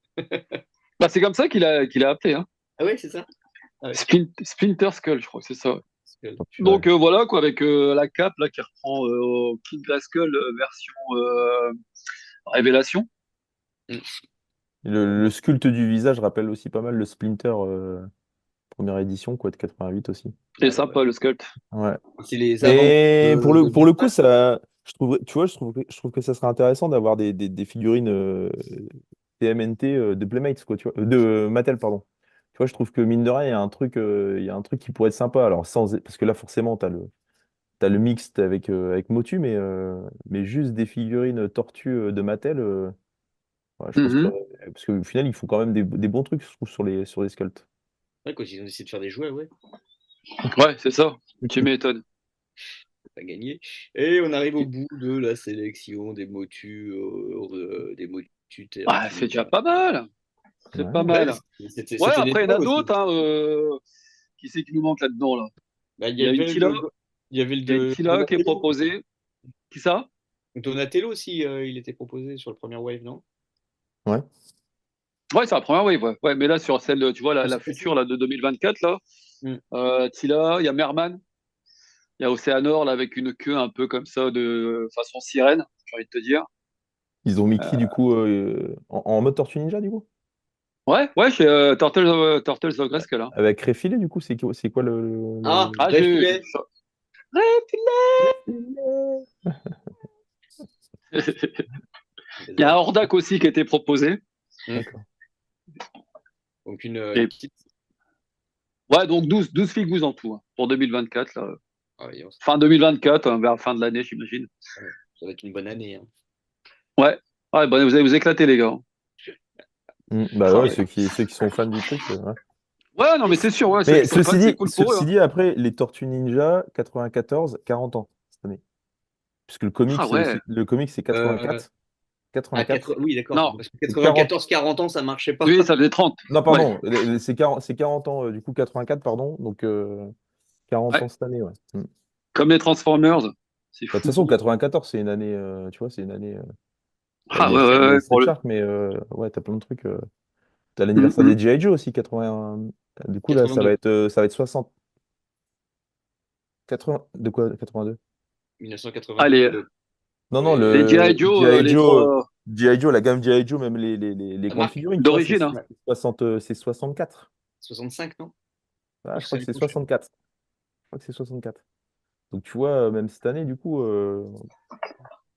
Bah, c'est comme ça qu'il a appelé, hein. Ah ouais, c'est ça? Ah ouais. Splinter Skull, je crois que c'est ça. Skull. Oh, purée. Donc voilà, quoi, avec la cape là qui reprend au King Skull version Révélation. Mm. Le sculpte du visage rappelle aussi pas mal le Splinter première édition, quoi, de 88 aussi. C'est Ouais, ouais. sympa le sculpt. Ouais. C'est les avant Mais de pour le coup, Batman. ça, tu vois, je trouve que ça serait intéressant d'avoir des figurines TMNT de Playmates, quoi, tu vois, de Mattel, pardon. Tu vois, je trouve que mine de rien, il y a un truc qui pourrait être sympa. Alors, parce que là, forcément, t'as le mixte avec Motu, mais juste des figurines tortues de Mattel, ouais, je pense que. Mhm. Parce qu'au final, ils font quand même des bons trucs, je trouve, sur les sculpts. Ouais, quand ils ont essayé de faire des jouets, ouais, Ouais, c'est ça. Tu m'étonnes. pas gagné. Et on arrive au bout de la sélection des motus Ah, c'est déjà Terra. pas mal. C'est pas Ouais. Ouais, mal. Ouais, c'était des après, il y en choix a aussi. d'autres. Hein, qui c'est qui nous manque là-dedans, là? Bah, il y Il y a une avait Tila. il y avait le Il y a une de Tila qui est Donatello. proposée. Qui ça? Donatello aussi, il était proposé sur le premier wave, non? Ouais. Ouais, c'est la première wave. Ouais. Ouais, mais là, sur celle, tu vois, Ah, la c'est future possible. là, de 2024, là, Hmm. Tila, il y a Merman, il y a Océanor là, avec une queue un peu comme ça, de façon sirène, j'ai envie de te dire. Ils ont mis qui, Euh, du coup, en mode Tortue Ninja, du coup? Ouais, ouais, chez Turtles of Grayskull. Hein. Avec Réfilé, du coup, c'est quoi Ah, Ah, Ray j'ai vu Filet. ça. Il y a un Hordak aussi qui a été proposé. Hmm. D'accord. Donc une Et petite. ouais, donc 12 figous en tout, hein, pour 2024, là. Ah oui, Fin 2024, vers la fin de l'année, j'imagine. ça va être une bonne année, hein. Ouais. Ouais, bon, vous allez vous éclater, les gars. Bah Ah ouais, ouais. ceux qui sont fans du truc. Ouais. Ouais, non, mais c'est sûr, ouais, ceux Mais qui sont fans, c'est cool pour eux, ceci hein. dit, après, les Tortues Ninja, 94, 40 ans cette année. Puisque Ah ouais. le comic c'est Euh, 84. à 84. oui, d'accord. Non, Parce que Donc 40. 94-40 ans, ça marchait pas. oui, ça faisait 30. Non, Ouais, pardon, c'est 40 ans, du coup 84, pardon. Donc 40 ouais. ans cette année, ouais. Comme les Transformers. C'est Bah, de toute fou. façon, 94, c'est une année, tu vois, c'est une année. Bah, Ah ouais, il ouais, y a les ouais, Street Shark, mais ouais, t'as plein de trucs. T'as l'anniversaire des G.I. Joe aussi, 80. Du coup, là, 82. ça va être 60. 80. De quoi? 82? allez, 1982. Non, non, Et les G.I. le Joe, G.I. les Joe, trois G.I. Joe, la gamme G.I. Joe, même les la grandes marque figurines, tu vois, d'origine, hein. 60, c'est 64. 65, non? Ah, Oui, je c'est crois que l'année c'est prochaine. 64. Je crois que c'est 64. Donc, tu vois, même cette année, du coup, enfin,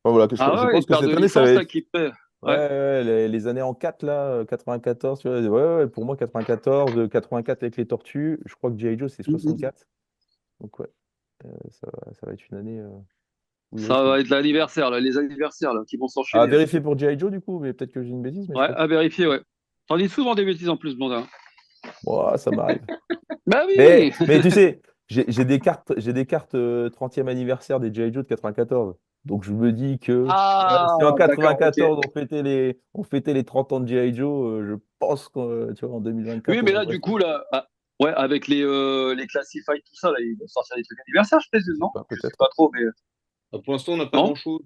voilà, Ah je ouais, pense une que paire de cette année, ça va licences, là, être. qui paient. Ouais, Ouais. ouais, les années en 4, là, 94, tu vois, ouais, ouais, pour moi, 94, 84 avec les tortues, je crois que G.I. Joe, c'est 64. Donc, ouais, ça va être une année où il Ça risque. va être l'anniversaire, là, les anniversaires, là, qui vont À s'enchaîner, là. vérifier pour G.I. Joe, du coup, mais peut-être que j'ai une bêtise, mais je Ouais, crois que. à vérifier, ouais. T'en dis souvent des bêtises en plus, Blondin. Ouah, ça m'arrive. Bah Mais, oui! mais tu sais, j'ai des cartes 30e anniversaire des G.I. Joe de 94. Donc je me dis que si en Ah, d'accord, ok. 94 on fêtait les 30 ans de G.I. Joe, je pense qu'en tu vois, en Oui, 2024, on mais là, devrait du se. coup, là, ouais, avec les classifieds, tout ça, là, ils vont sortir des trucs anniversaires, je Je présume, sais non? pas, Je sais peut-être. pas trop, mais Pour l'instant, on n'a pas non? grand-chose.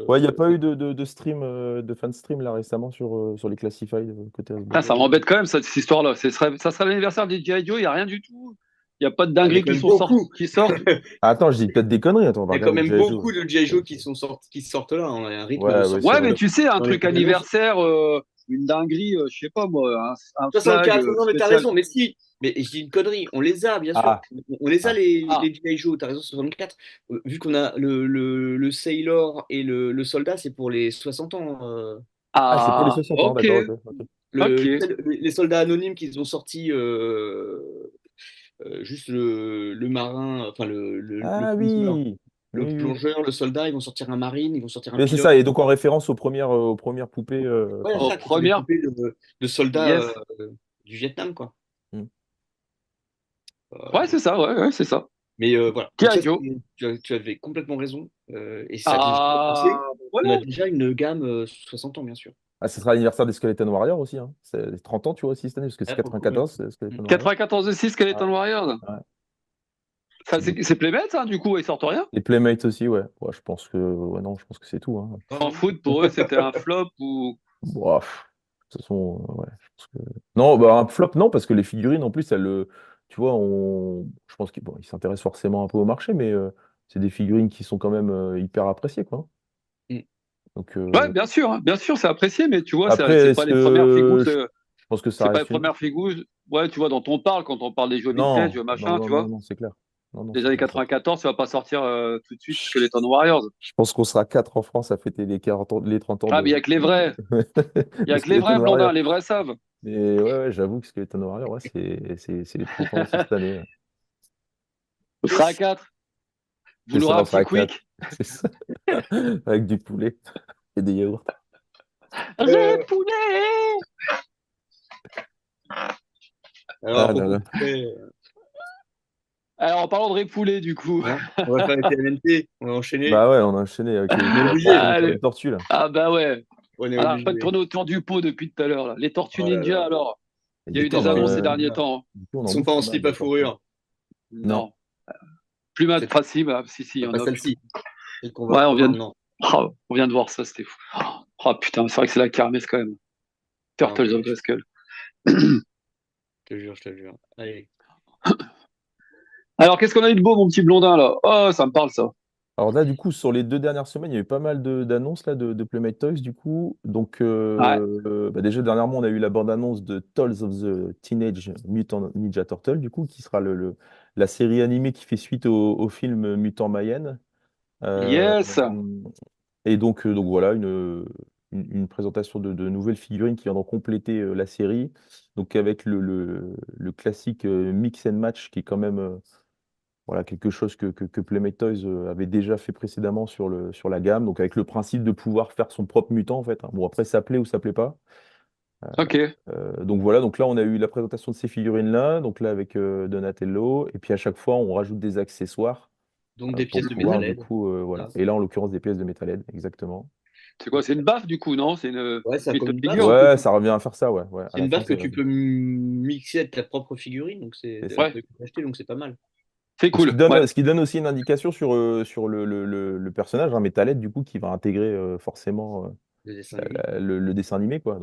Ouais, il n'y a pas eu de stream, de fan stream là récemment sur les classifieds côté Ah, Hasbro. ça m'embête quand même, cette histoire-là. Ça serait l'anniversaire des G.I. Joe, il n'y a rien du tout. Il n'y a pas de Ah, il y a dingueries quand même beaucoup. qui sortent. Ah, attends, je dis peut-être des conneries, attends, on va Il y a quand regarder même G.I. Joe. beaucoup de G.I. Joe qui sont sortis, qui sortent là. On a un rythme de Ouais, ouais, sortie c'est Ouais, vrai. mais tu sais, un dans les truc bandes annonces. anniversaire, une dinguerie, je sais pas moi, un flag 64, non, mais t'as spécial. raison, mais si. Mais je dis une connerie, on les a, bien sûr. Ah, On les a, ah. Ah, les G.I. Joe, t'as raison, 64. Vu qu'on a le Sailor et le soldat, c'est pour les 60 ans. Ah, c'est pour les ah, 60 ans, ok, d'accord, ok, ok. ok. Les soldats anonymes qu'ils ont sortis, juste le marin, enfin le Ah plongeur, oui, oui, oui, oui. le soldat, ils vont sortir un marine, ils vont sortir un Mais c'est pilote. ça, et donc en référence aux premières poupées. Ouais, Enfin, Aux ça, qui sont des premières, poupées de soldats yes. du Vietnam, quoi. hmm. Ouais, Euh, c'est ça, ouais, ouais, c'est ça. mais voilà. Donc G.I. ça, Joe. tu avais complètement raison. Et ça me fait Ah, penser qu'on voilà. a déjà une gamme 60 ans, bien sûr. Ah, ce sera l'anniversaire des Skeleton Warriors aussi, hein. C'est 30 ans, tu vois, aussi cette année, parce que c'est Ah, pour le coup, ouais. 94, c'est Mm. Skeleton Warriors. 94 de 6 Ouais, Skeleton Warriors. ouais. Ça, Donc, c'est Playmates, hein, du coup, ils sortent rien. les Playmates aussi, ouais. Ouais, je pense que. Ouais, non, je pense que c'est tout, hein. Ah, Sans non. foot, pour eux, c'était un flop ou. Bon, de toute façon, ouais, je pense que. Non, bah, un flop, non, parce que les figurines, en plus, tu vois, je pense qu'ils bon, ils s'intéressent forcément un peu au marché, mais c'est des figurines qui sont quand même hyper appréciées, quoi. Mm. Donc, Ouais, bien sûr, c'est apprécié, mais tu vois, après, c'est pas est-ce les premières que figures. je pense que ça C'est pas les reste unique. premières figures, ouais, tu vois, dont on parle quand on parle des jeux vintage, Non, non, machin, non, tu non, vois. non, c'est clair. Non, non, Les c'est années clair. 94, tu vas pas sortir tout de suite Je Skeleton Warriors. je pense qu'on sera quatre en France à fêter les 40 ans, les 30 ans Ah, mais il y de, a que les vrais. Il y de a que les Skeleton vrais blondins, Warrior. les vrais savent. Mais ouais, ouais, j'avoue que Skeleton Warrior, ouais, c'est les 30 ans aussi cette année. Ouais. On sera à 4. Vous C'est ça, l'aurez on un sera petit à 4. quick. C'est ça. Avec du poulet et des yaourts. Ray Poulet. Alors, à Ah là propos de là. poulet, Alors, en parlant de Ray Poulet, du coup. hein, on va faire les TMNT, on va enchaîner. Bah ouais, on a enchaîné avec On est on va obligé. enchaîner sur les Allez. tortues là. Ah, bah ouais. On est On n'arrête pas de obligé. tourner autour du pot depuis tout à l'heure, là. Les Tortues Oh là Ninja, là. alors. Et Il y a du eu coup, des on annonces en, ces Tortue derniers Ninja. temps, hein. du coup, on Ils en sont bouffe pas en pas mal slip à des tortues. fourrure. Non. Non. Plus mal C'est facile, bah, si, il y en pas a, putain. celle-ci. Celle qu'on va Ouais, voir maintenant. on vient de voir ça, c'était fou. Oh, putain, c'est vrai que c'est la kermesse quand même. Non, Turtles of Grayskull. je te jure, je te jure. Allez. Alors, qu'est-ce qu'on a eu de beau, mon petit blondin, là? Oh, ça me parle, ça. Alors là, du coup, sur les 2 dernières semaines, il y a eu pas mal d'annonces là de Playmate Toys, du coup. Donc, Ouais. bah, déjà dernièrement, on a eu la bande-annonce de Tales of the Teenage Mutant Ninja Turtle, du coup, qui sera la série animée qui fait suite au film Mutant Mayenne. Euh, Yes. et donc voilà, une présentation de nouvelles figurines qui viendront compléter la série. Donc avec le classique mix and match qui est quand même voilà, quelque chose que Playmate Toys avait déjà fait précédemment sur la gamme. Donc avec le principe de pouvoir faire son propre mutant en fait, hein. Bon après ça plaît ou ça plaît pas. Ok. Donc voilà, donc là on a eu la présentation de ces figurines-là, donc là avec Donatello, et puis à chaque fois on rajoute des accessoires Donc des pour pièces de pouvoir métal du LED. coup voilà. Et là en l'occurrence des pièces de Metalhead, exactement. C'est quoi? C'est une baffe du coup, non? C'est une Ouais, ça a comme méthode une baffe, figure? sauf que Ouais, ça revient à faire ça, ouais. À c'est la une fin, baffe que tu peux mixer avec ta propre figurine, donc c'est ça. Ouais, que tu peux acheter, donc c'est pas mal. c'est Ce qui cool. Ouais. donne aussi une indication sur le personnage, hein, Metalhead, du coup, qui va intégrer forcément Le dessin animé. le dessin animé, quoi.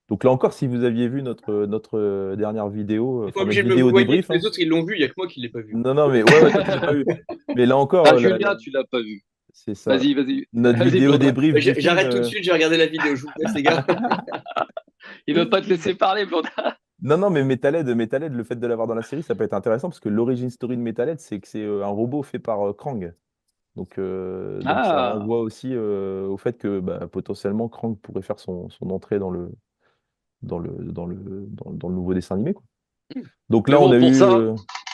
Donc là encore, si vous aviez vu notre dernière vidéo, T'es pas enfin notre obligé de me vidéo voyer, débrief, les hein. autres ils l'ont vu, il n'y a que moi qui ne l'ai pas vu. Non, non, mais ouais, toi, tu l'as pas vu. Mais là encore, Ah, Julien, tu l'as pas vu. c'est ça. Vas-y, vas-y. Notre Vas-y, vidéo Blondin. débrief du film. J'arrête tout de suite, j'ai regardé la vidéo, je vous laisse les gars. Il veut pas te laisser parler, Blondin. Non, non, mais Metalhead, le fait de l'avoir dans la série, ça peut être intéressant parce que l'origine story de Metalhead, c'est que c'est un robot fait par Krang. Donc ça Ah, renvoie aussi au fait que bah, potentiellement Krang pourrait faire son entrée dans le nouveau dessin animé, quoi. Donc mais là, on bon, a pour eu. ça,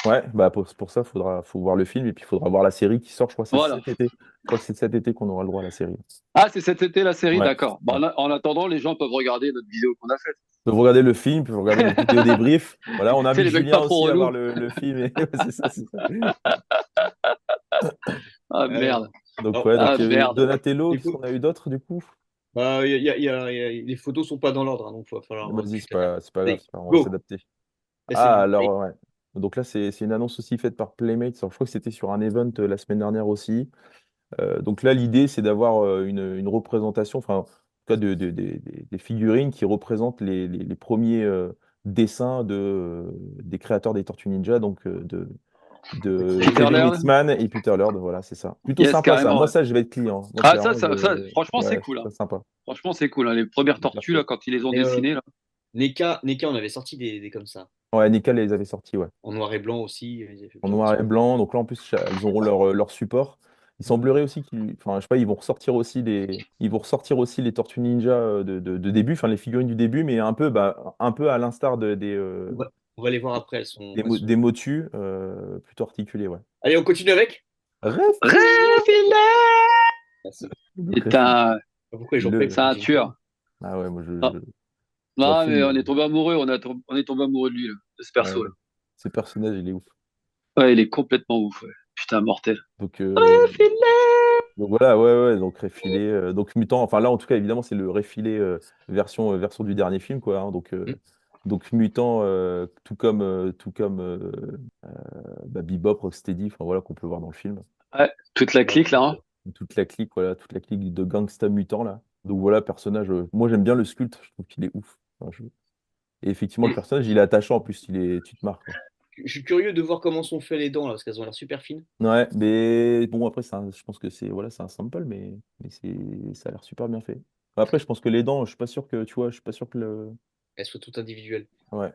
Ouais, bah pour ça, faut voir le film et puis il faudra voir la série qui sort, je crois que c'est voilà. cet été. Je crois que c'est cet été qu'on aura le droit à la série. Ah, c'est cet été la série, Ouais. d'accord. Bon, Ouais. en attendant, les gens peuvent regarder notre vidéo qu'on a faite. Vous regarder le film, puis vous regarder notre vidéo débrief. Voilà, on Tu sais, invite les mecs Julien pas trop aussi à voir relous. le film. Ouais, c'est ça, c'est ça. Ah, Euh, merde. Donc, alors, ouais, Ah, donc merde. Donatello, les, qu'est-ce pho- qu'on a eu d'autre du coup? bah, les photos sont pas dans l'ordre, hein, donc il va falloir que Vas-y, tu t'adaptes. c'est pas grave, Allez, on va go! s'adapter. Là, c'est Ah, du alors, ouais. Donc là, c'est une annonce aussi faite par Playmates. Alors, je crois que c'était sur un event la semaine dernière aussi. Donc là, l'idée, c'est d'avoir une représentation, enfin, en tout cas, des figurines qui représentent les premiers dessins des créateurs des Tortues Ninja, donc de Kevin Peter Kevin Laird? Eastman et Peter Laird. Voilà, c'est ça. Plutôt Yes, sympa, ça. carrément, Moi, ouais. ça, je vais être client. Moi, Ah, clairement, franchement, c'est ouais, je cool, trouve hein. ça sympa. Franchement, c'est cool, hein. Les premières Hyper tortues, là, chouette. quand ils les ont Et dessinées, là. NECA, on avait sorti des comme ça. Ouais, Nickel les avait sortis, ouais. En noir et blanc aussi. Ils avaient fait En plein de noir et trucs. blanc. Donc là, en plus, elles auront leur support. Il semblerait aussi enfin, je sais pas, ils vont ressortir aussi les Tortues Ninja de début, enfin les figurines du début, mais un peu à l'instar On va, on va les voir après, des Motus, plutôt articulés, ouais. Allez, on continue avec? Réfilé. Réfilé! Merci. Donc, Putain, Pourquoi les gens payent le... c'est pour un ce jingle? tueur. Ah ouais, moi, Ah, dans le non, mais film, on est tombé amoureux, on est tombé amoureux de lui, là, de ce perso, ouais, là. ce personnage, il est ouf. Ouais, il est complètement ouf, ouais. Putain, mortel. Donc, Réfilé! donc voilà, ouais, donc réfilé, donc mutant. Enfin là, en tout cas, évidemment, c'est le réfilé version du dernier film, quoi, hein. Hmm. Donc mutant, tout comme bah, Bebop, Rocksteady, enfin voilà, qu'on peut voir dans le film. Ouais, toute la clique, là, hein. Toute la clique, voilà, toute la clique de gangsta mutants là. Donc voilà, personnage. Moi, j'aime bien le sculpte. Je trouve qu'il est ouf. Enfin, Et effectivement, le Et personnage, il est attachant. En plus, tu te marres, quoi. je suis curieux de voir comment sont faites les dents là, parce qu'elles ont l'air super fines. Ouais, mais bon, après, je pense que c'est un sample, mais ça a l'air super bien fait. Après, je pense que les dents, je suis pas sûr que, tu vois, je suis pas sûr que Elles soient toutes individuelles. Ouais,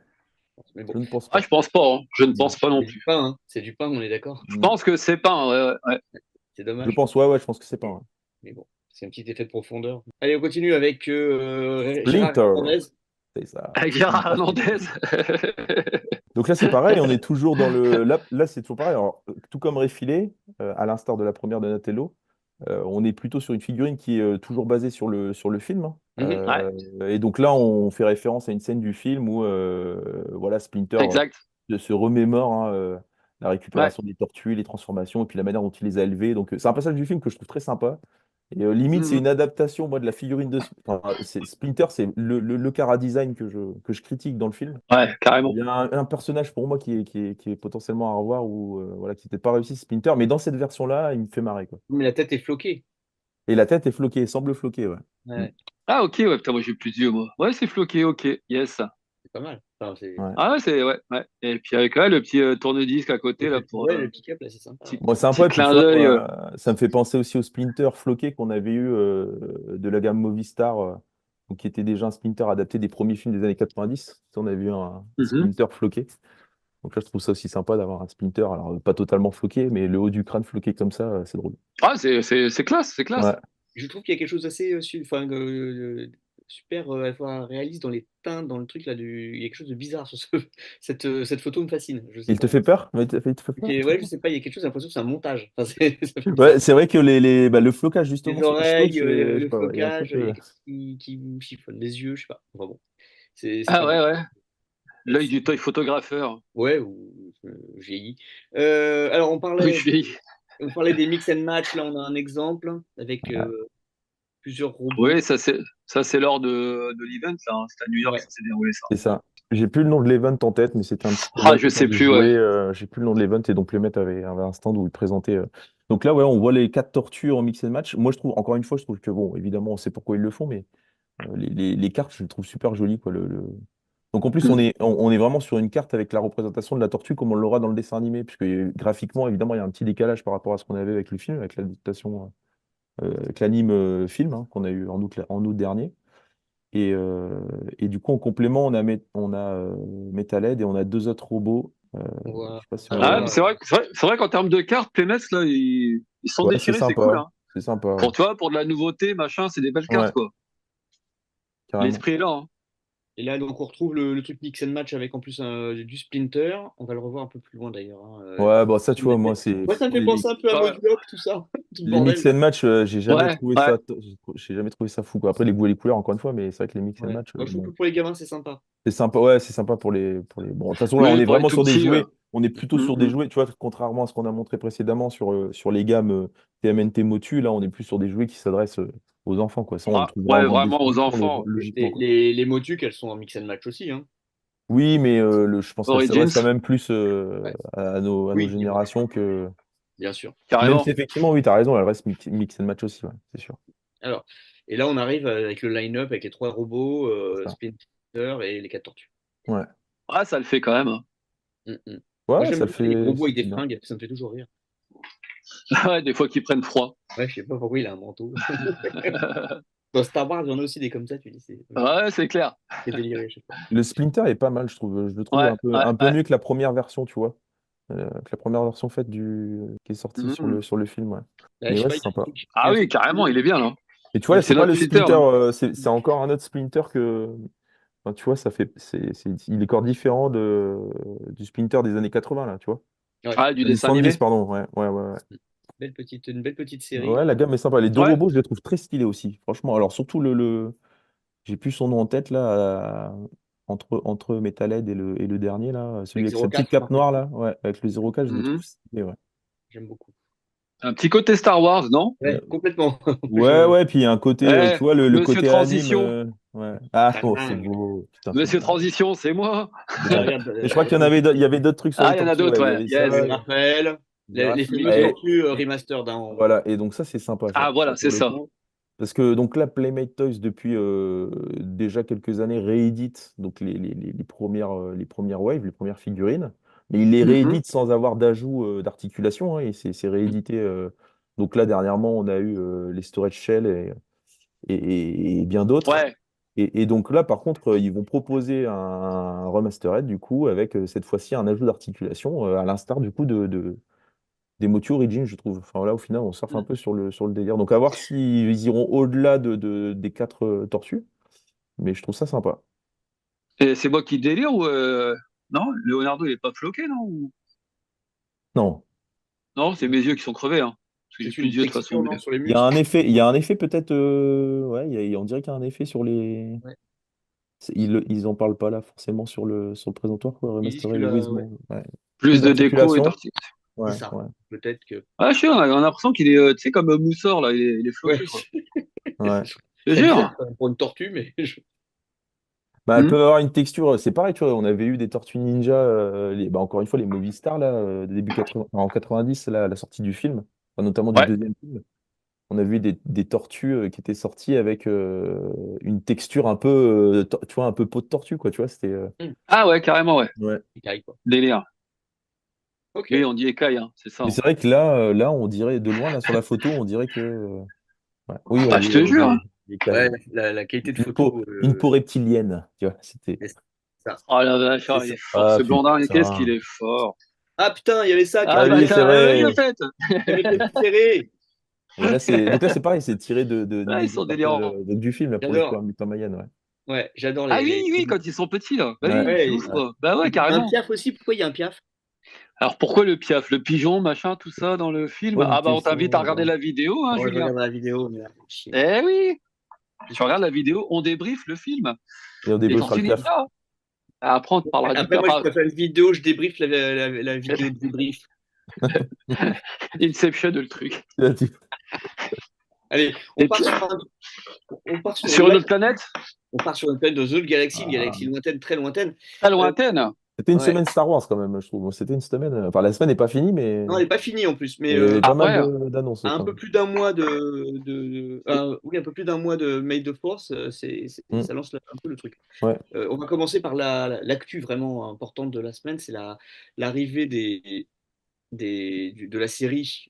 Mais bon, je ne pense Ah, pas. je pense pas, hein. Je ne pense pas non c'est du plus. pain, hein. C'est du pain, on est d'accord. Je Mm. pense que c'est pas un, ouais. C'est Je dommage. pense, ouais, je pense que c'est pas un. Mais bon, c'est un petit effet de profondeur. Allez, on continue avec Gérard Splinter, Hernandez. c'est ça. Avec Gérard Splinter, Hernandez. Donc là, c'est pareil, on est toujours dans le. Là, c'est toujours pareil. Alors, tout comme Réfilé, à l'instar de la première de Donatello, on est plutôt sur une figurine qui est toujours basée sur le film, hein. Mhm. Ouais, Et donc là, on fait référence à une scène du film où voilà, Splinter exact. se remémore, hein, la Ouais. récupération des tortues, les transformations, et puis la manière dont il les a élevées. Donc c'est un passage du film que je trouve très sympa. Et limite, c'est Mhm. une adaptation, moi, de la figurine de. Enfin, Splinter, c'est le Cara design que je critique dans le film. Ouais, carrément. Il y a un personnage pour moi qui est potentiellement à revoir ou voilà, qui n'était pas réussi, Splinter, mais dans cette version-là, il me fait marrer, quoi. Mais la tête est floquée. Et la tête est floquée, semble floquée, ouais. Mm. Ouais, Ah, ok, ouais, putain, moi j'ai plus d'yeux, moi. Ouais, c'est floqué, ok, yes. c'est pas mal. Enfin, Ouais. Ah, ouais, ouais. Et puis avec ouais, le petit tourne-disque à côté, là, pour ouais, le pick-up là, c'est sympa. petit, Moi, c'est petit sympa, et puis tu clin vois, d'œil. ça me fait penser aussi au Splinter floqué qu'on avait eu de la gamme Movistar, donc qui était déjà un Splinter adapté des premiers films des années 90. On avait eu un Mhm. Splinter floqué. Donc là, je trouve ça aussi sympa d'avoir un Splinter, alors pas totalement floqué, mais le haut du crâne floqué comme ça, c'est drôle. Ah, c'est classe, c'est Ouais. classe. je trouve qu'il y a quelque chose d'assez super à la fois réaliste dans les teintes, dans le truc là. Il y a quelque chose de bizarre sur cette photo me fascine. Je sais Il te pas. fait peur? Il te fait peur? Ouais, je sais pas, il y a quelque chose, j'ai l'impression que c'est un montage. Enfin, ça fait Ouais, bizarre. c'est vrai que le flocage justement Les sur les cheveux, oreilles, je sais le pas, ouais, il y a un flocage, truc. il y a quelque chose qui me chiffonne. Les yeux, je sais pas. Enfin bon, c'est Ah pas ouais, bon. ouais. L'œil du toy photographeur. Ouais, ou vieilli. Alors, Oui, je suis. on parlait des mix and match. Là, on a un exemple avec plusieurs robots. Oui, ça c'est lors de l'event, là, hein. C'était à New York que Ouais. ça s'est déroulé, ça. C'est ça. J'ai plus le nom de l'event en tête, mais c'était un petit Ah, event je autour sais des plus, ouais. jouets. J'ai plus le nom de l'event et donc le mec avait un stand où il présentait. Donc là, ouais, on voit les quatre tortues en mix and match. Moi, je trouve, encore une fois, je trouve que bon, évidemment, on sait pourquoi ils le font, mais les cartes, je les trouve super jolies, quoi. Donc en plus, Mm. on est vraiment sur une carte avec la représentation de la tortue comme on l'aura dans le dessin animé, puisque graphiquement, évidemment, il y a un petit décalage par rapport à ce qu'on avait avec le film, avec l'adaptation, avec l'anime film hein, qu'on a eu en août dernier. Et du coup, en complément, on a Metalhead et on a deux autres robots. Je Voilà. sais pas si on Ah, les. mais Alors, c'est vrai qu'en termes de cartes, PMS, là, ils sont Ouais, c'est détirés, c'est cool, sympa. hein. C'est sympa, ouais. Pour toi, pour de la nouveauté, machin, c'est des belles cartes, Ouais, quoi. carrément. L'esprit est là, hein. et là, donc, on retrouve le truc mix and match avec en plus du Splinter. On va le revoir un peu plus loin d'ailleurs, hein. Ouais, bon, ça, tu vois, moi, c'est. Ouais, ça me fait penser un peu à Ouais, Modulop, tout ça, tout le Les mix bordel. and match, ouais, ouais. j'ai jamais trouvé ça fou, quoi. Après, les goûts et les couleurs, encore une fois, mais c'est vrai que les mix and Ouais. match, Moi, je trouve que bon. pour les gamins, c'est sympa. C'est sympa, ouais, c'est sympa Bon, de toute façon, là, on Oui, est pour les vraiment tout sur des petits. jouets. On est plutôt Mm, sur des mm. jouets, tu vois, contrairement à ce qu'on a montré précédemment sur les gammes TMNT Motu, là, on est plus sur des jouets qui s'adressent aux enfants, quoi. Ça, on le Ah, trouvera en ouais, grande vraiment aux distribution, enfants. logiquement, quoi. Les Motuc, elles sont en mix and match aussi, hein. Oui, mais je pense qu'elle s'adresse quand Origins, même plus Ouais. à nos Oui, générations que. bien sûr. Même si carrément. effectivement, oui, tu as raison, elle reste mix and match aussi, ouais, c'est sûr. Alors, et là, on arrive avec le line-up, avec les trois robots, C'est ça. Splinter et les quatre tortues. Ouais. Ah, ça le fait quand même, hein. Mm, mm. Moi, Ouais, j'aime bien les robots ça avec le fait des bien. fringues, ça me fait toujours rire. Ouais, des fois qu'ils prennent froid. Ouais, je sais pas pourquoi il a un manteau. Dans Star Wars, il y en a aussi des comme ça, tu dis, Ouais, c'est clair. c'est déliré, je sais pas. Le Splinter est pas mal, je trouve. Je le trouve Ouais, ouais, un peu ouais. mieux que la première version, tu vois. Que la première version faite qui est sortie Mhm. sur le film, ouais. Ouais, Mais je sais ouais, pas, c'est sympa. Ah il y a un oui, truc carrément, il est bien, là. Et tu vois, là, C'est c'est pas notre le Splinter, Splinter, là. c'est encore un autre Splinter que. Enfin, tu vois, il est encore différent du Splinter des années 80, là, tu vois. ouais, Ah, du Années dessin 70, animé? pardon, ouais, ouais, ouais, ouais. une belle petite série. Ouais, la gamme est sympa. Les deux Ouais. robots, je les trouve très stylés aussi. Franchement, alors surtout j'ai plus son nom en tête là, entre Metalhead et le dernier là, celui Avec avec sa petite 04, cape Marvel, noire là, ouais, avec le 04, je le trouve Mhm. stylé, ouais. j'aime beaucoup. Un petit côté Star Wars, non? Euh, Ouais, complètement. ouais, ouais, puis il y a un côté, Eh, tu vois, le Monsieur côté anime, Transition. ouais. Ah, oh, c'est Tadam. beau, putain, c'est Monsieur beau. Transition, c'est moi. C'est Ah, dingue. regarde, Et je crois qu'il y en avait, il y avait d'autres trucs sur Ah, les il y en a tortues, d'autres, ouais, il y ouais. avait ça, Yes. oui, Raphaël, les fameuses Et, tortues remastered, hein, voilà, et donc ça, c'est sympa, Ah, ça, voilà, pour c'est le ça. coup. Parce que donc là, Playmate Toys, depuis déjà quelques années, réédite donc les premières waves, les premières figurines. Mais il les Mhm. réédite sans avoir d'ajout d'articulation, hein, et c'est réédité. Donc là, dernièrement, on a eu les Storage Shell et bien d'autres. Ouais. Et donc là, par contre, ils vont proposer un remastered, du coup, avec cette fois-ci un ajout d'articulation, à l'instar du coup des Motu Origins, je trouve. Enfin là, au final, on surfe un peu sur le délire. Donc à voir s'ils iront au-delà des quatre tortues. Mais je trouve ça sympa. Et c'est moi qui délire ou non, Leonardo il est pas floqué, non? Non. Non, c'est mes yeux qui sont crevés, hein. Parce que j'ai c'est plus une d'yeux de toute façon. texture, non, Mais... sur les Il y a muscles. un effet, il y a un effet peut-être. Ouais, on dirait qu'il y a un effet sur les. Ouais. Ils en parlent pas là forcément sur le présentoir, quoi. Ils disent que Remastered là, with ouais, ouais. Plus Plus de déco et d'articulation. d'articles. c'est Ouais, ça. ouais. Peut-être que. Ah, je sais, on a l'impression qu'il est, tu sais, comme Moussor, là, il est Ouais, floqué, quoi. Ouais. Je te très bizarre jure. quand même pour une tortue, mais Bah, elles Hmm. peuvent avoir une texture, c'est pareil, tu vois, on avait eu des Tortues Ninja, bah, encore une fois, les Movistar, là, début 80, en 90, là, à la sortie du film, enfin, notamment du Ouais. deuxième film, on a vu des tortues qui étaient sorties avec une texture un peu, tu vois, un peu peau de tortue, quoi, tu vois, c'était. Ah ouais, carrément, ouais. Ouais. il caille, quoi. Délire. Oui, Ok. on dit écaille, hein, c'est ça, Mais hein. c'est vrai que là, on dirait, de loin, là, sur la photo, on dirait que. Ouais. Oui, on Ah, je te dit jure, hein. des cailles, Ouais, ouais. la qualité de Une peau, photo, une peau reptilienne, tu vois, c'était. c'est ça. Oh la vache, C'est ah, il ça. est fort, Ah, ce blondin, et qu'est-ce qu'il putain. est fort. Ah putain, il y avait ça qui Ah Ah était bah oui, c'est tiens, bien. bien vrai. fait. Avec les petits serrés. Et là, c'est pareil, c'est tiré de Ouais, ils l'univers sont délirants. donc du film, là, pour le coup, J'adore. un Mutant Mayan, ouais. Ouais, j'adore Ah oui, oui, quand ils sont petits, là. Bah Ouais, oui, c'est Ouais, ouf, ouais. quoi. Bah ouais, il y a un carrément. piaf aussi. Pourquoi il y a un piaf? Alors pourquoi le piaf, le pigeon, machin, tout ça dans le film? Bonne Ah bah on t'invite à question. regarder la vidéo, hein, Oh, je Julien. regarde la vidéo, mais là, chier. Eh oui, tu regardes la vidéo, on débriefe le film. Et on Les débriefera le Tortues piaf. Ninja. Après, on te parlera du Après, piaf. moi, je Enfin, préfère une vidéo, je débrief la vidéo de débrief. Inception, le truc. Allez, Et puis, on part sur sur une live, autre planète, on part sur une planète de The Galaxy, une Ah. galaxie lointaine, très lointaine. très Euh, lointaine. C'était une ouais. semaine Star Wars quand même, je trouve. C'était une semaine. Enfin, la semaine n'est pas finie, mais Non, elle n'est pas finie en plus, mais il y avait pas Ah mal ouais. d'annonces à un quand peu même. plus d'un mois oui, un peu plus d'un mois de Made the Force, Hmm. ça lance un peu le truc. Ouais, On va commencer par l'actu vraiment importante de la semaine, c'est l'arrivée de la série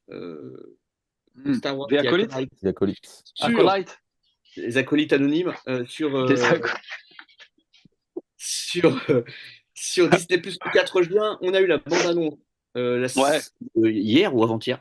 Star Wars The The Acolyte, Acolyte The Acolyte. sur Acolyte. les acolytes anonymes Les ac- sur, sur Disney Plus le 4 juin. On a eu la bande-annonce Ouais. hier ou avant-hier.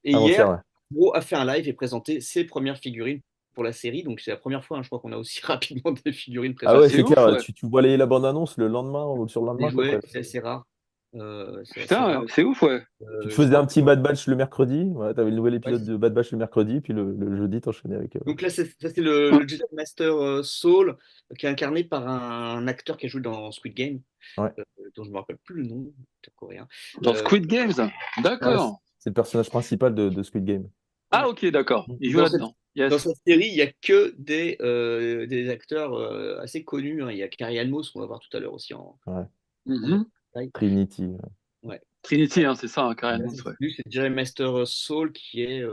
Et Avant-hier, hier, ouais. Bro a fait un live et présenté ses premières figurines pour la série. Donc c'est la première fois, hein, je crois qu'on a aussi rapidement des figurines Ah Ça, ouais, présentées. c'est c'est ouf, clair. ouais. Tu voyais la bande-annonce le lendemain ou sur le Des lendemain, quoi, jouets, presque. c'est assez rare. C'est assez Putain, rare. c'est ouf, ouais. Tu te Je faisais crois un que petit Bad Batch le mercredi. Ouais, t'avais le nouvel ouais, épisode de Bad Batch le mercredi, puis le jeudi, t'enchaînais avec. donc là, ça, c'est le Jedi Master Soul, qui est incarné par un acteur qui a joué dans Squid Game, Ouais. dont je ne me rappelle plus le nom, acteur coréen. Dans Euh, Squid Games. Ouais, D'accord. c'est le personnage principal de Squid Game. Ah ouais. ok, d'accord. Il joue Dans cette, là-dedans. dans Yes. cette série, il n'y a que des acteurs assez connus, hein. Il y a Carrie Ann Moss, qu'on va voir tout à l'heure aussi Ouais. en Mhm. détail. Trinity. Ouais. Ouais. Trinity, hein, c'est ça, hein, Et Karen là, Moss, ouais. lui, c'est Jedi Master Soul, qui est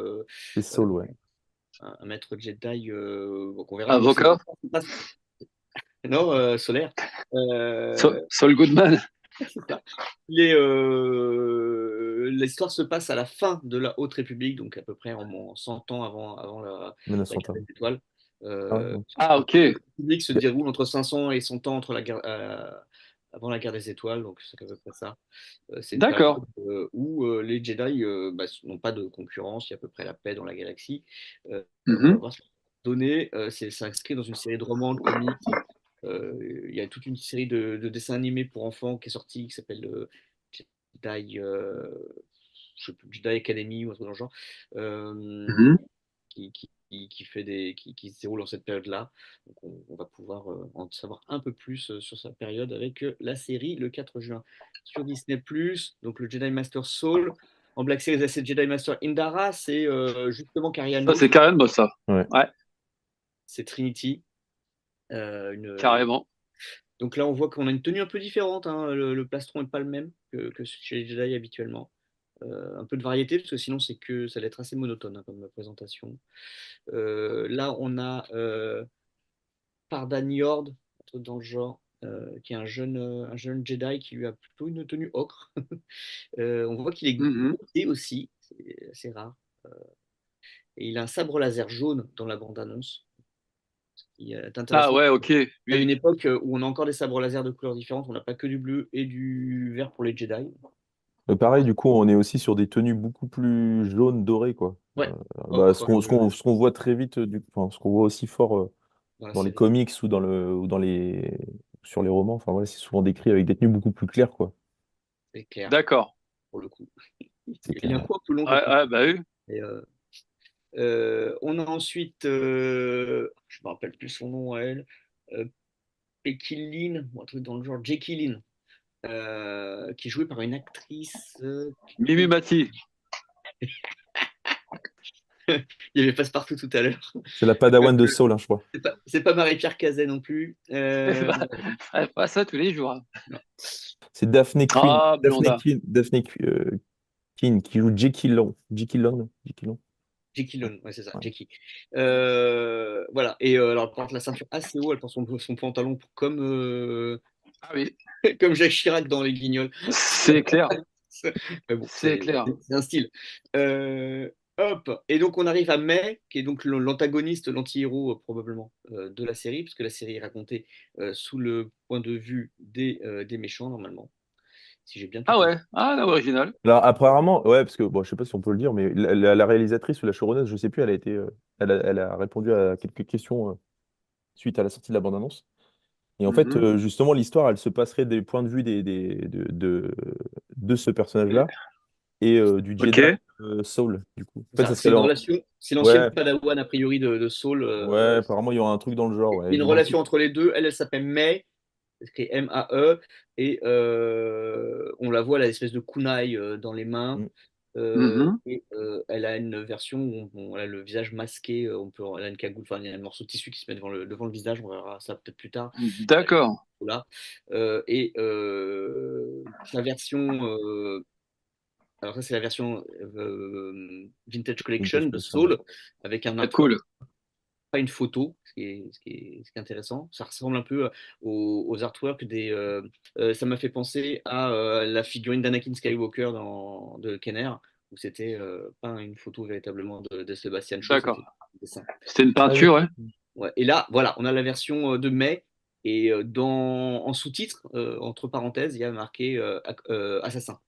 C'est Saul, ouais. un maître Jedi, donc on verra comment c'est. Avocat. Non, solaire. Saul Goodman. L'histoire se passe à la fin de la Haute République, donc à peu près en 100 ans avant la guerre 1930. des étoiles. Ah ouais, Ah La ok. Haute République se déroule entre 500 et 100 ans avant la guerre des étoiles, donc c'est à peu près ça. C'est une période D'accord. où les Jedi n'ont pas de concurrence, il y a à peu près la paix dans la galaxie. On va Mhm. voir ce que ça va donner. C'est inscrit dans une série de romans, de comics. Il y a toute une série de dessins animés pour enfants qui est sortie, qui s'appelle Jedi, je sais plus, Jedi Academy ou un truc dans le genre, Mhm. qui se déroule dans cette période-là. Donc on va pouvoir en savoir un peu plus sur sa période avec la série le 4 juin. Sur Disney+, donc le Jedi Master Soul. En Black Series, c'est Jedi Master Indara, c'est justement Carrie Ann Ça, Moss, c'est Karen Moss, ça. ouais. Ouais, c'est Trinity. Une carrément. Donc là, on voit qu'on a une tenue un peu différente, hein. Le plastron n'est pas le même que chez les Jedi habituellement. Un peu de variété, parce que sinon, ça allait être assez monotone, hein, comme présentation. Là, on a Pardan Yord, un truc dans le genre, qui est un jeune Jedi qui lui a plutôt une tenue ocre. On voit qu'il est Mhm. gauté aussi, c'est assez rare. Et il a un sabre laser jaune dans la bande-annonce, qui est Ah intéressant. ouais, ok. À une Oui. époque où on a encore des sabres laser de couleurs différentes, on n'a pas que du bleu et du vert pour les Jedi. Pareil, du coup, on est aussi sur des tenues beaucoup plus jaunes, dorées, quoi. Ouais, Bah, ocre ce qu'on voit très vite, enfin, ce qu'on voit aussi fort dans la dans les série. comics ou sur les romans. Enfin, voilà, c'est souvent décrit avec des tenues beaucoup plus claires, quoi. C'est clair, D'accord. pour le coup. C'est Il y a un clair. coup un peu long, je Ouais, trouve. ouais, bah oui. Et, on a ensuite, je me rappelle plus son nom à elle, euh, Becky Lynn, ou un truc dans le genre, Jackie Lynn, qui est jouée par une actrice. Mimi Mati. Il y avait Passepartout tout à l'heure. C'est la Padawan de Saul, hein, je crois. C'est pas Marie-Pierre Cazet non plus. Pas ça tous les jours, hein. Non. C'est Daphne Quinn. Ah, Blonda. Quinn qui joue Jackie Long. Jackie Long. Jackie Long. Jackie Lone, ouais, c'est ça, Ouais. Jackie. Voilà, et alors elle porte la ceinture assez haut, elle porte son pantalon Ah oui, comme Jacques Chirac dans Les Guignols. c'est clair. Mais bon, C'est c'est clair. c'est un style. Hop, et donc on arrive à Mai, qui est donc l'antagoniste, l'anti-héros probablement de la série, puisque la série est racontée sous le point de vue des méchants normalement. si j'ai bien tout Ah compris. ouais, ah, original. Alors, apparemment, ouais, parce que bon, je sais pas si on peut le dire, mais la réalisatrice ou la showrunner, je sais plus, elle a répondu à quelques questions suite à la sortie de la bande-annonce. Et en fait, Mhm. justement, l'histoire, elle se passerait des points de vue de ce personnage-là et du Ok, Jedi Soul, du coup. En fait, ça C'est serait une relation, c'est l'ancienne Ouais, Padawan a priori de Saul. ouais, apparemment, il y aura un truc dans le genre, ouais. Une Donc, relation entre les deux. Elle s'appelle May, écrit M-A-E, et on la voit, elle a l'espèce de kunai dans les mains. mm, Elle a une version où elle a le visage masqué, elle a une cagoule, enfin il y a un morceau de tissu qui se met devant le visage, on verra ça peut-être plus tard. d'accord. Là. Sa version, alors ça c'est la version Vintage Collection Vintage de Collection, ouais. Soul, avec un C'est artwork, cool. pas une photo, ce qui est intéressant. Ça ressemble un peu aux artworks ça m'a fait penser à la figurine d'Anakin Skywalker de Kenner, où c'était pas une photo véritablement de Sebastian Shaw, D'accord. c'était un dessin. C'était une Ah oui. peinture, ouais. Ouais. Et là, voilà, on a la version de mai, et en sous-titre, entre parenthèses, il y a marqué Assassin.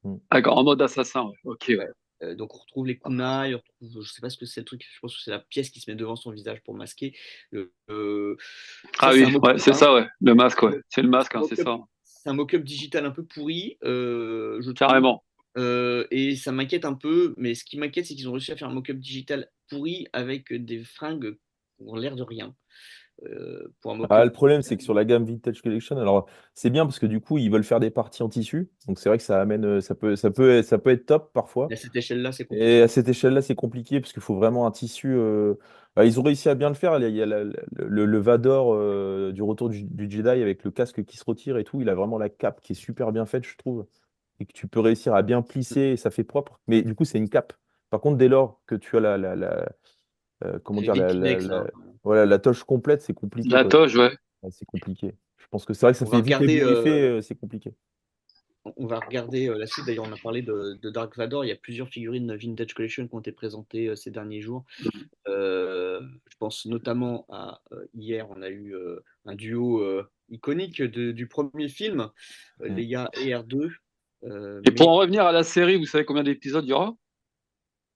Mm. D'accord, en mode assassin, ouais. Ok, ouais. Ouais. Donc on retrouve les kunai, je sais pas ce que c'est le truc, je pense que c'est la pièce qui se met devant son visage pour masquer. Ça, Ah c'est un oui, ouais, mock-up, c'est hein. ça, ouais. Le masque, ouais. C'est le C'est masque, un hein, c'est mock-up ça. c'est un mock-up digital un peu pourri, je trouve. Carrément. Et ça m'inquiète un peu, mais ce qui m'inquiète, c'est qu'ils ont réussi à faire un mock-up digital pourri avec des fringues qui ont l'air de rien. Pour un Ah, mock-up. le problème, c'est que sur la gamme Vintage Collection, alors c'est bien parce que du coup, ils veulent faire des parties en tissu. Donc c'est vrai que ça amène, ça peut être top parfois. À cette échelle-là, c'est Et compliqué. à cette échelle-là, c'est compliqué parce qu'il faut vraiment un tissu. Bah, ils ont réussi à bien le faire. Il y a le Vador du retour du Jedi avec le casque qui se retire et tout. Il a vraiment la cape qui est super bien faite, je trouve. Et que tu peux réussir à bien plisser et ça fait propre. Mais du coup, c'est une cape. Par contre, dès lors que tu as comment C'est dire, Vikinex, hein. voilà, la toche complète, c'est compliqué, La quoi. toge, ouais. Ouais, c'est compliqué. Je pense que c'est vrai que ça On va fait vite regarder, ébouriffé, c'est compliqué. la suite. D'ailleurs, on a parlé de Dark Vador. Il y a plusieurs figurines Vintage Collection qui ont été présentées ces derniers jours. Je pense notamment à hier, on a eu un duo iconique du premier film, Mm. Leia et R2. Et pour Mais en revenir à la série, vous savez combien d'épisodes il y aura?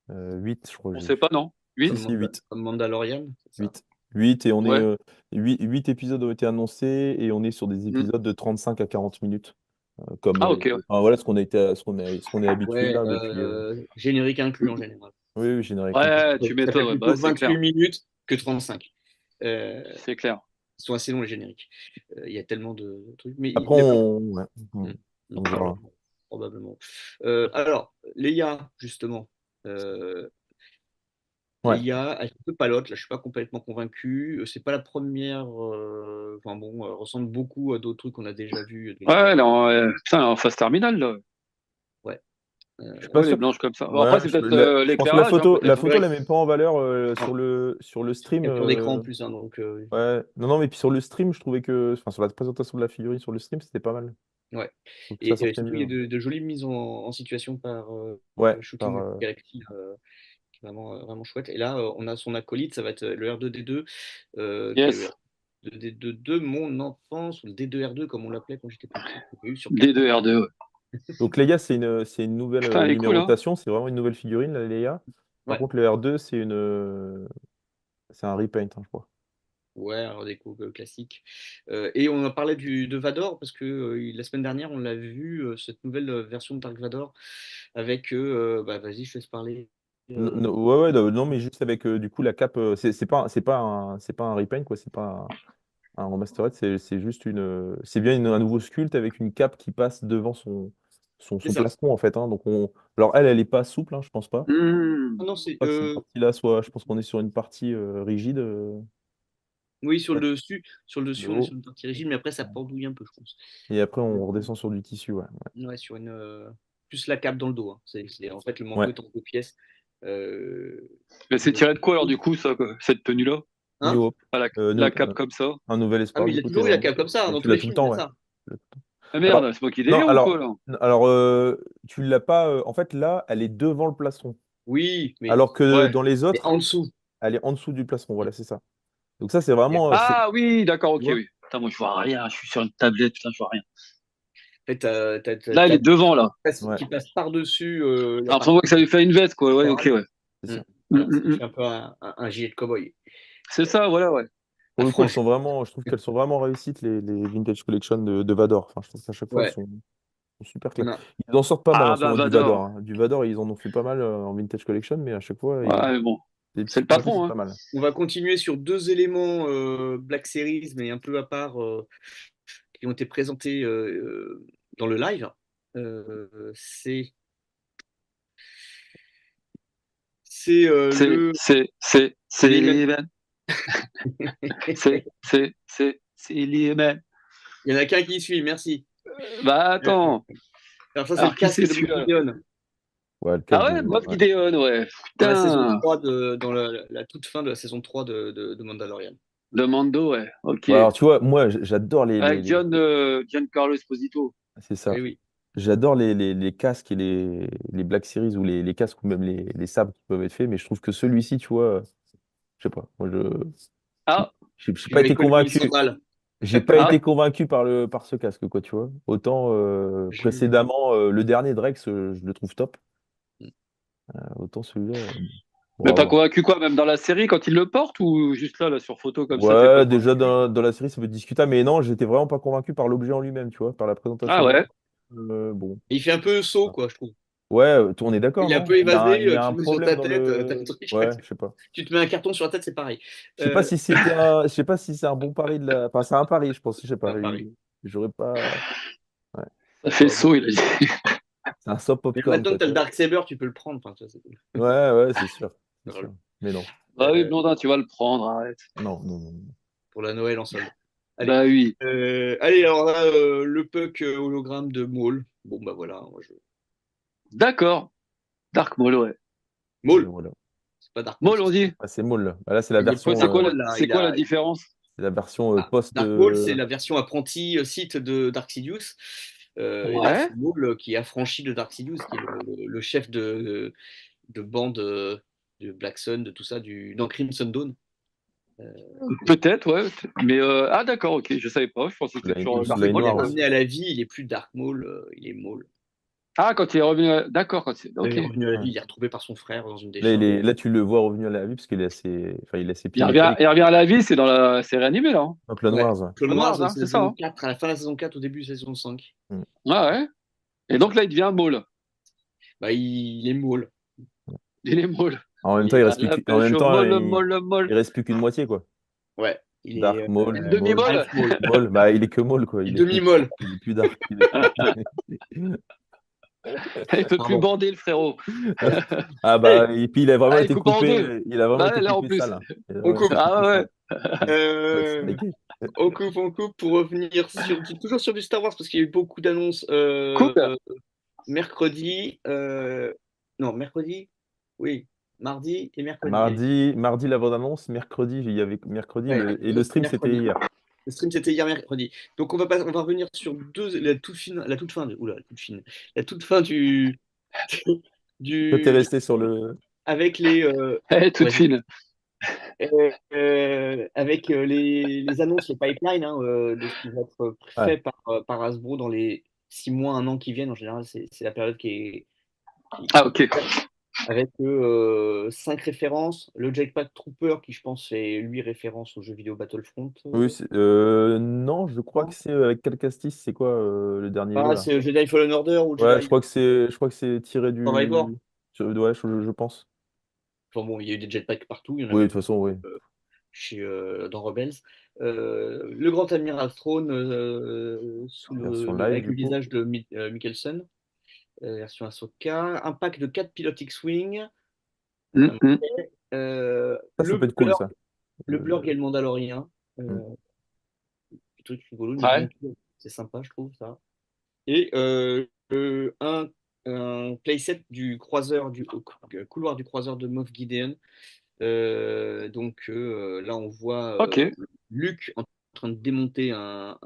8, je crois que On j'ai sait vu. pas, non? Si, 8? si, 8. Comme Mandalorian, c'est ça? 8. 8 et on est Ouais. 8 épisodes ont été annoncés et on est sur des Mm. épisodes de 35 à 40 minutes. Comme Ah, ok, ouais. enfin, voilà ce qu'on a été, ce qu'on est habitué Ouais, là depuis. générique inclus en général. Oui, oui, générique inclus. Ouais, tu Ça fait m'étonnes, ouais. Bah, plutôt ouais, c'est 28 clair. minutes que 35. Euh, C'est clair. Ils sont assez longs les génériques. Il y a tellement de trucs, mais Après, il y a pas. ouais, Hmm. on verra. Probablement. Probablement. Alors, Leia, justement. Euh, Ouais. Leia, elle est un peu palote, là, je suis pas complètement convaincu. C'est pas la première. Enfin bon, elle ressemble beaucoup à d'autres trucs qu'on a déjà vus de Ouais, Leia. non, putain, en phase terminale, là. Ouais. Je suis Ouais, pas elle est sûr. blanche comme ça. Bon, après, Ouais, c'est peut-être je pense que la l'éclairage, hein, photo, peut-être, hein. elle met pas en valeur sur le stream. Capture d'écran en plus, hein, donc Ouais, non, non, mais puis sur le stream, je trouvais que, enfin, sur la présentation de la figurine sur le stream, c'était pas mal. ouais. Donc ça Et sortait surtout, il mieux, y a hein. de jolies mises en situation par Ouais, Shooting Galaxy, qui est vraiment, vraiment chouette. Et là, on a son acolyte, ça va être le R2D2, qui est le Yes. R2D2 de mon enfance, ou le D2R2 comme on l'appelait quand j'étais petit, que j'ai eu sur carte. D2R2, ouais. Donc Leia, c'est une nouvelle Putain, elle est cool, hein. numérotation, c'est vraiment une nouvelle figurine, la Leia. Par Ouais, contre, le R2, c'est un repaint, hein, je crois. ouais, alors des coups classiques. Et on a parlé de Vador, parce que la semaine dernière, on l'a vu, cette nouvelle version de Dark Vador, avec, bah vas-y, je te laisse parler. Ouais, ouais, non, mais juste avec du coup la cape, c'est pas un repaint, quoi, c'est pas un remastered, c'est juste c'est bien un nouveau sculpte avec une cape qui passe devant C'est son ça. plastron, en fait, hein. Donc alors elle est pas souple, hein, je pense pas. Hmm. Ah non, Je crois que cette partie-là, je pense qu'on est sur une partie rigide. oui, Ouais, sur le le dessus, on est sur haut. une partie rigide, mais après, ça pendouille un peu, je pense. Et après, Euh, on redescend sur du tissu, ouais. Ouais, plus la cape dans le dos, hein. En fait, le manteau Ouais. est en deux pièces. Euh, Mais c'est je- tiré de quoi, alors, du coup, ça, quoi, cette tenue-là? Hein? New Hope, Ah, la cape comme ça? un nouvel Ah, espoir, mais du il a coup, t'es toujours eu la dans. cape comme ça, hein, Et dans tu tous l'as les tout le films, il temps, a ouais. ça. Ah Alors, merde, c'est moi qui non, délire ou quoi, là? tu l'as pas. En fait, là, elle est devant le plastron. Oui, mais Alors que Ouais. dans les c'est autres, en dessous. elle est en dessous du plastron. Voilà, c'est ça. Donc ça, c'est Il y a- vraiment. Ah oui, d'accord, Tu ok, vois? oui. Putain, moi, je vois rien. Je suis sur une tablette, putain, je vois rien. fait, Là, il est devant, là. Ouais, qui passe par-dessus la Alors, on voit que ça lui fait une veste, quoi. Ouais, ok, ouais. c'est ça. Voilà, ça Mm, lui mm. fait un peu un gilet de cow-boy. C'est ça, voilà, ouais. Pour le coup, Franchement, je trouve qu'elles sont vraiment réussites, les Vintage Collection de Vador. Enfin, je trouve qu'à chaque fois, elles ouais. sont super On claires. a... Ils en sortent pas mal en Ah, ce bah, moment du Vador, Vador. hein. Du Vador, ils en ont fait pas mal en Vintage Collection, mais à chaque fois, Ouais, mais bon. des C'est petits le points, patron, c'est hein. pas mal. On va continuer sur deux éléments Black Series, mais un peu à part, qui ont été présentés dans le live. Euh, c'est C'est, le c'est, c'est, c'est l'élément. les mêmes. C'est les mêmes. Il y en a qu'un qui suit, merci. Bah, Euh, attends. Alors ça, c'est le Alors, qui c'est casque de Moff celui-là? Gideon. Ouais, le Ah casque ouais, de. Moff Ouais. Gideon, ouais. Dans la saison Putain. 3 dans la toute fin de la saison 3 de Mandalorian. De Mando, ouais. Ok. Ouais, alors, tu vois, moi, j'adore Avec Giancarlo Esposito. C'est ça. Oui, oui. J'adore les casques et les Black Series ou les casques ou même les sabres qui peuvent être faits, mais je trouve que celui-ci, tu vois, je sais pas. Moi, Ah, j'ai Tu pas veux été économiser 100 convaincu. balles. J'ai pas ah. été convaincu par ce casque, quoi, tu vois. Autant Je- précédemment, le dernier Drex, je le trouve top. Autant celui-là, bon, Mais à pas voir. convaincu quoi, même dans la série quand il le porte ou juste là, sur photo comme ça, t'es pas Ouais, déjà convaincu? dans la série, ça peut être discutable, mais non, j'étais vraiment pas convaincu par l'objet en lui-même, tu vois, par la Ah présentation de ouais. l'arme. Bon. Il fait un peu saut, quoi, je trouve. Ouais, on est d'accord, Il est un non? peu évasé, Il y a tu un le mets sur problème ta dans tête, t'as le le. truc. Ouais, je sais pas. Tu te mets un carton sur la tête, c'est pareil. Je sais pas Euh, si je sais pas si c'est un bon pari de la. Enfin, c'est un pari, je pense. Je sais pas. pareil. J'aurais pas. Ouais. Ça fait D'accord, bon. saut, il a dit. C'est un soft Mais popcorn, maintenant que quoi, tu as tu le vois. Darksaber, tu peux le prendre. Enfin, ça, c'est Ouais, ouais, c'est sûr. C'est drôle. sûr. Mais non. Bah oui, Blondin, tu vas le prendre, arrête. Non, non, non. Non. Pour la Noël en solde. Allez. Bah oui. Allez, alors là, le puck hologramme de Maul. Bon, bah voilà. D'accord. Dark Maul, ouais. Maul, Voilà. c'est pas Dark Maul, Maul, c'est on dit. Ah, c'est Maul, là. Ah, là, c'est la il est version, C'est quoi la, post-Maul, là. c'est quoi la différence? c'est la version post. Dark Maul, c'est la version apprenti site de Dark Sidious. Et là, Ouais. c'est Maul qui est affranchi de Dark Sidious, qui est le chef de bande de Black Sun, de tout ça, dans Crimson Dawn. Peut-être, ouais. Mais ah d'accord, ok. Je savais pas. Je pensais que c'était toujours Sous Par Dark la contre, Maul, il est noire quoi. aussi. ramené à la vie, il est plus Dark Maul, il est Maul. Ah, quand il est revenu. D'accord, Il ok. est revenu à la Ouais. vie, il est retrouvé par son frère dans une Là, décharge. là, tu le vois revenu à la vie parce qu'il est assez, enfin, il a ses pieds Il métalliques. revient à la vie, c'est dans la série animée, là, hein. Dans Clone Ouais, Wars, ouais. Clone Clone Wars, Wars, hein, c'est ça, saison hein. 4, à la fin de la saison 4, au début de la saison 5. Mm. Ah ouais. Et donc là, il devient Maul. Bah, il est Maul. Il est Maul. En même temps, Il est, À la en pêche même au temps, Maul, Maul, il Maul. reste plus qu'une moitié, quoi. ouais, il est Dark Maul, Une Maul, demi-Maul. Half Maul. Maul, bah, il est que Maul, quoi. Il est demi-Maul. Il est plus Dark. Il est plus... Il peut plus Pardon. bander, le frérot. Ah, Allez, bah, et puis il a vraiment Ah, il été coupe en deux. coupé, il a vraiment Bah été ouais, là, en coupé plus. sale, hein. Il a on vraiment été coupe. Ah coupé ouais, sale. ouais. Ouais, Euh, steaké. on coupe pour revenir toujours sur du Star Wars parce qu'il y a eu beaucoup d'annonces Coupe. mercredi. Non, mercredi? Oui, mardi et mercredi. Il y a eu Mardi, la bande-annonce, mercredi, il y avait mercredi, ouais, et le stream, c'était mercredi. hier. Le stream, c'était hier mercredi. Donc, on va revenir sur la toute fin, oula, la toute fin Toi, t'es du, resté sur le. avec les, Elle est toute ouais, fine. avec les annonces, les pipelines de ce qui va être Ouais. fait par Hasbro dans les 6 mois, un an qui viennent. En général, c'est la période Ah, ok. avec 5 références. Le Jetpack Trooper, qui je pense fait lui référence au jeu vidéo Battlefront. Oui, non, je crois que Non. c'est avec Calcastis, c'est quoi le dernier jeu Ah, là? c'est Jedi Fallen Order ou Ouais, Jedi je crois que c'est tiré Survivor. du. Ouais, je pense. Enfin bon, il y a eu des jetpacks partout, il y en a Oui, de même toute façon, oui. dans Rebels. Le Grand Admiral Throne Version live, avec du le coup. visage de Mikkelsen, version Ahsoka. Un pack de 4 pilotes X-Wing. Hum, hum. Ça peut être cool, ça. Le Blurg et le Mandalorien. Hmm. Petit truc rigolo, une Ouais. monture, c'est sympa, je trouve ça. Et un playset du croiseur, couloir du croiseur de Moff Gideon. Là, on voit Ok. Luke en train de démonter un